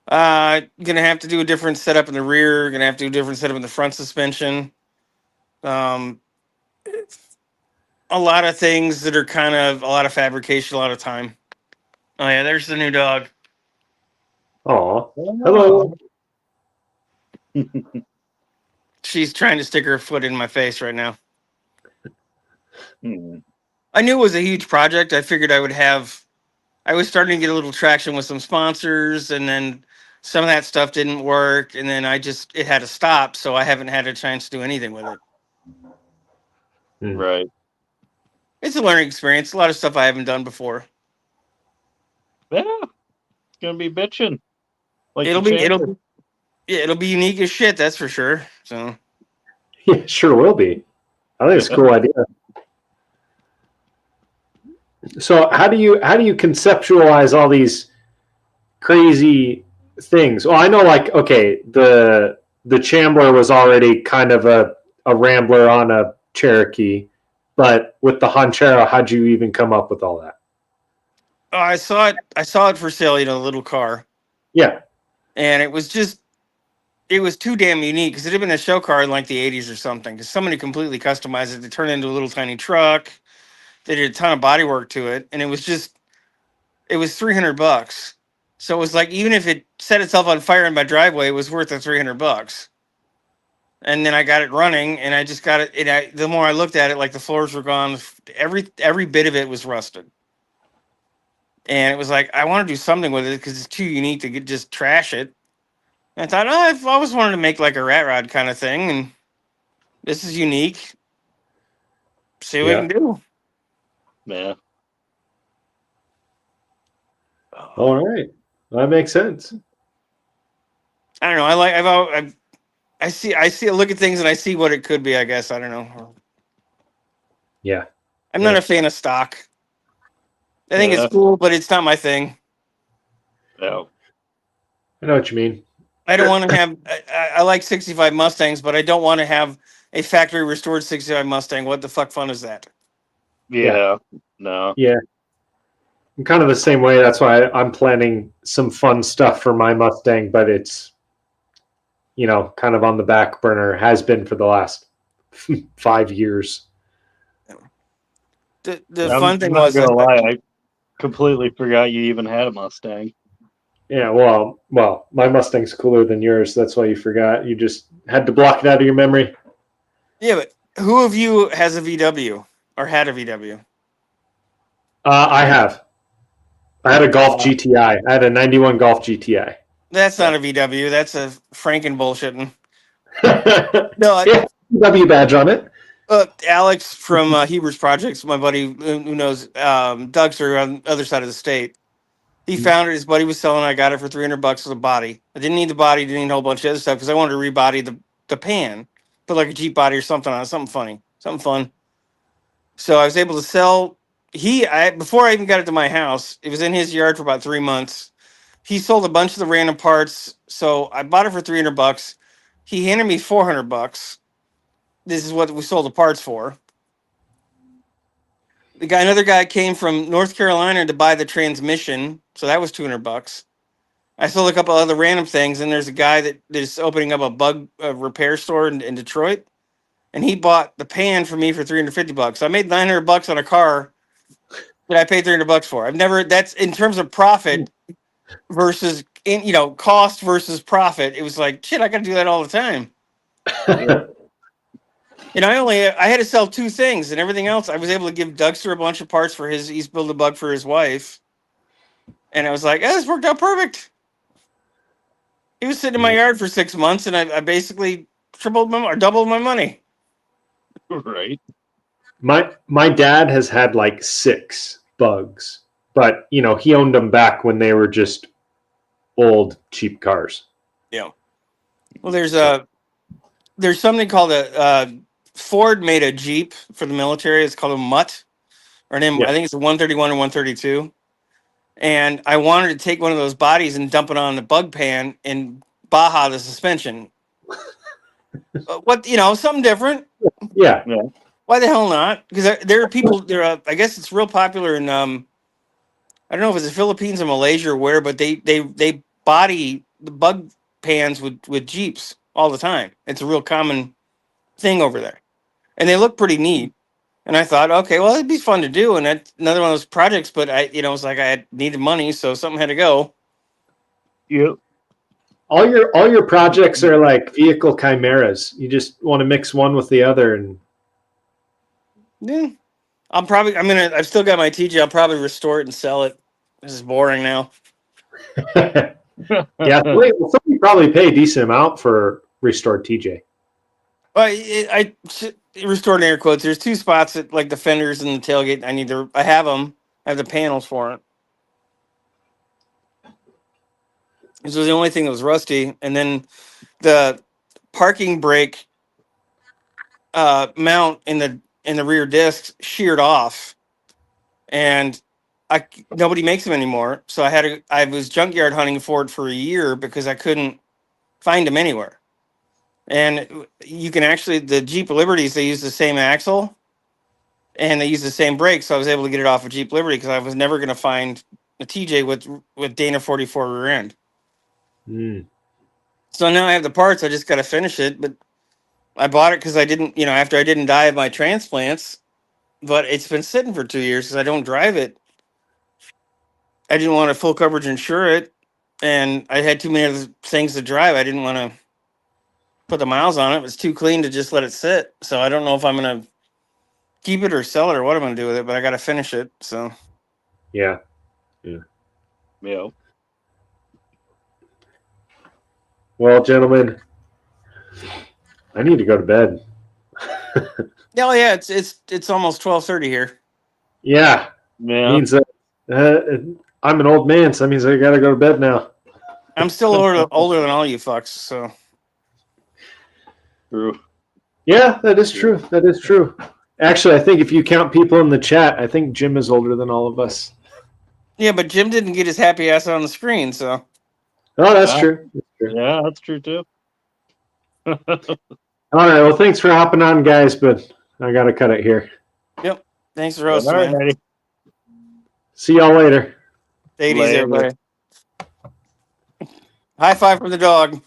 Gonna have to do a different setup in the rear. Gonna have to do a different setup in the front suspension. A lot of things that are kind of a lot of fabrication, a lot of time. Oh yeah, there's the new dog.
Oh, hello.
She's trying to stick her foot in my face right now.
Hmm.
I knew it was a huge project. I figured I was starting to get a little traction with some sponsors, and then some of that stuff didn't work, and then it had to stop, so I haven't had a chance to do anything with it.
Right.
It's a learning experience. A lot of stuff I haven't done before.
Yeah. It's gonna be bitching. Like
It'll be unique as shit, that's for sure. So
Yeah, sure will be. I think it's a cool idea. So how do you conceptualize all these crazy things? Well, I know, like, okay, the Chambler was already kind of a Rambler on a Cherokee, but with the Honchero, how'd you even come up with all that?
I saw it for sale, a little car.
Yeah.
And it was too damn unique because it had been a show car in like the 80s or something. Because somebody completely customized it to turn it into a little tiny truck. They did a ton of body work to it, and it was $300. So it was like, even if it set itself on fire in my driveway, it was worth the $300. And then I got it running, and I just got it. And the more I looked at it, like the floors were gone, every bit of it was rusted. And it was like, I want to do something with it because it's too unique to just trash it. And I thought, I've always wanted to make like a rat rod kind of thing, and this is unique. See what we can do.
Yeah.
All right. That makes sense.
I don't know. I see a look at things and I see what it could be, I guess. I don't know.
Yeah.
I'm not a fan of stock. I think it's cool, but it's not my thing.
No.
I know what you mean.
I don't want to have. I like 65 Mustangs, but I don't want to have a factory restored 65 Mustang. What the fuck fun is that?
Yeah. No.
Yeah. I'm kind of the same way. That's why I'm planning some fun stuff for my Mustang, but it's, kind of on the back burner, has been for the last 5 years.
The fun thing was,
I'm not gonna lie, I completely forgot you even had a Mustang.
Yeah, well, my Mustang's cooler than yours. That's why you forgot. You just had to block it out of your memory.
Yeah, but who of you has a VW or had a VW?
I have. I had a Golf GTI. I had a 91 Golf GTI.
That's not a VW. That's a Franken bullshitting. No,
Yeah, W badge on it.
Alex from Hebrews Projects, my buddy who knows Doug's on the other side of the state. He found it. His buddy was selling. I got it for $300 for the body. I didn't need the body. Didn't need a whole bunch of other stuff because I wanted to rebody the pan, put like a Jeep body or something on it, something funny, something fun. So I was able to sell. Before I even got it to my house, it was in his yard for about 3 months. He sold a bunch of the random parts, so I bought it for $300. He handed me $400. This is what we sold the parts for. Another guy came from North Carolina to buy the transmission, so that was $200. I sold a couple other random things, and there's a guy that is opening up a bug repair store in Detroit, and he bought the pan for me for $350. So I made $900 on a car that I paid $300 for. I've never. That's in terms of profit versus cost versus profit. It was like shit. I got to do that all the time. And I had to sell 2 things, and everything else I was able to give Dougster a bunch of parts for he's built a bug for his wife, and I was like, this worked out perfect. He was sitting in my yard for 6 months, and I basically doubled my money.
Right.
My dad has had like 6 bugs, but he owned them back when they were just old cheap cars.
Yeah. Well, there's something called a Ford made a Jeep for the military. It's called a Mutt, or an M.
Yeah.
I think it's a 131 or 132. And I wanted to take one of those bodies and dump it on the bug pan and Baja the suspension. Something different.
Yeah.
Why the hell not? Because there are people. I guess it's real popular in. I don't know if it's the Philippines or Malaysia or where, but they body the bug pans with Jeeps all the time. It's a real common thing over there, and they look pretty neat. And I thought, okay, well, it'd be fun to do, and that's another one of those projects. But it was like I needed money, so something had to go.
Yep.
All your projects are like vehicle chimeras. You just want to mix one with the other, and
Yeah, I've still got my TJ. I'll probably restore it and sell it. This is boring now.
yeah, somebody probably pay a decent amount for restored TJ.
I restored in air quotes. There's 2 spots at like the fenders and the tailgate. I have them. I have the panels for it. This was the only thing that was rusty, and then the parking brake mount in the rear discs sheared off, and nobody makes them anymore. So I was junkyard hunting for it for a year because I couldn't find them anywhere. And you can actually, the Jeep Liberties, they use the same axle and they use the same brakes. So I was able to get it off of Jeep Liberty because I was never going to find a TJ with Dana 44 rear end. So now I have the parts. I just got to finish it. But I bought it because I didn't, after I didn't die of my transplants, but it's been sitting for 2 years because I don't drive it. I didn't want to full coverage insure it. And I had too many other things to drive. I didn't want to put the miles on it. It was too clean to just let it sit. So I don't know if I'm going to keep it or sell it or what I'm going to do with it, but I got to finish it. So
yeah. Well, gentlemen, I need to go to bed.
yeah, it's almost 12:30 here.
Yeah. Means that I'm an old man, so that means I got to go to bed now.
I'm still older than all you fucks, so.
True.
Yeah, that is true. That is true. Actually, I think if you count people in the chat, I think Jim is older than all of us.
Yeah, but Jim didn't get his happy ass on the screen, so.
Oh, that's true. That's true.
Yeah, that's true too.
All right. Well, thanks for hopping on, guys, but I got to cut it here.
Yep. Thanks for hosting, man.
Ready.
See y'all later.
Take it easy, everybody. High five from the dog.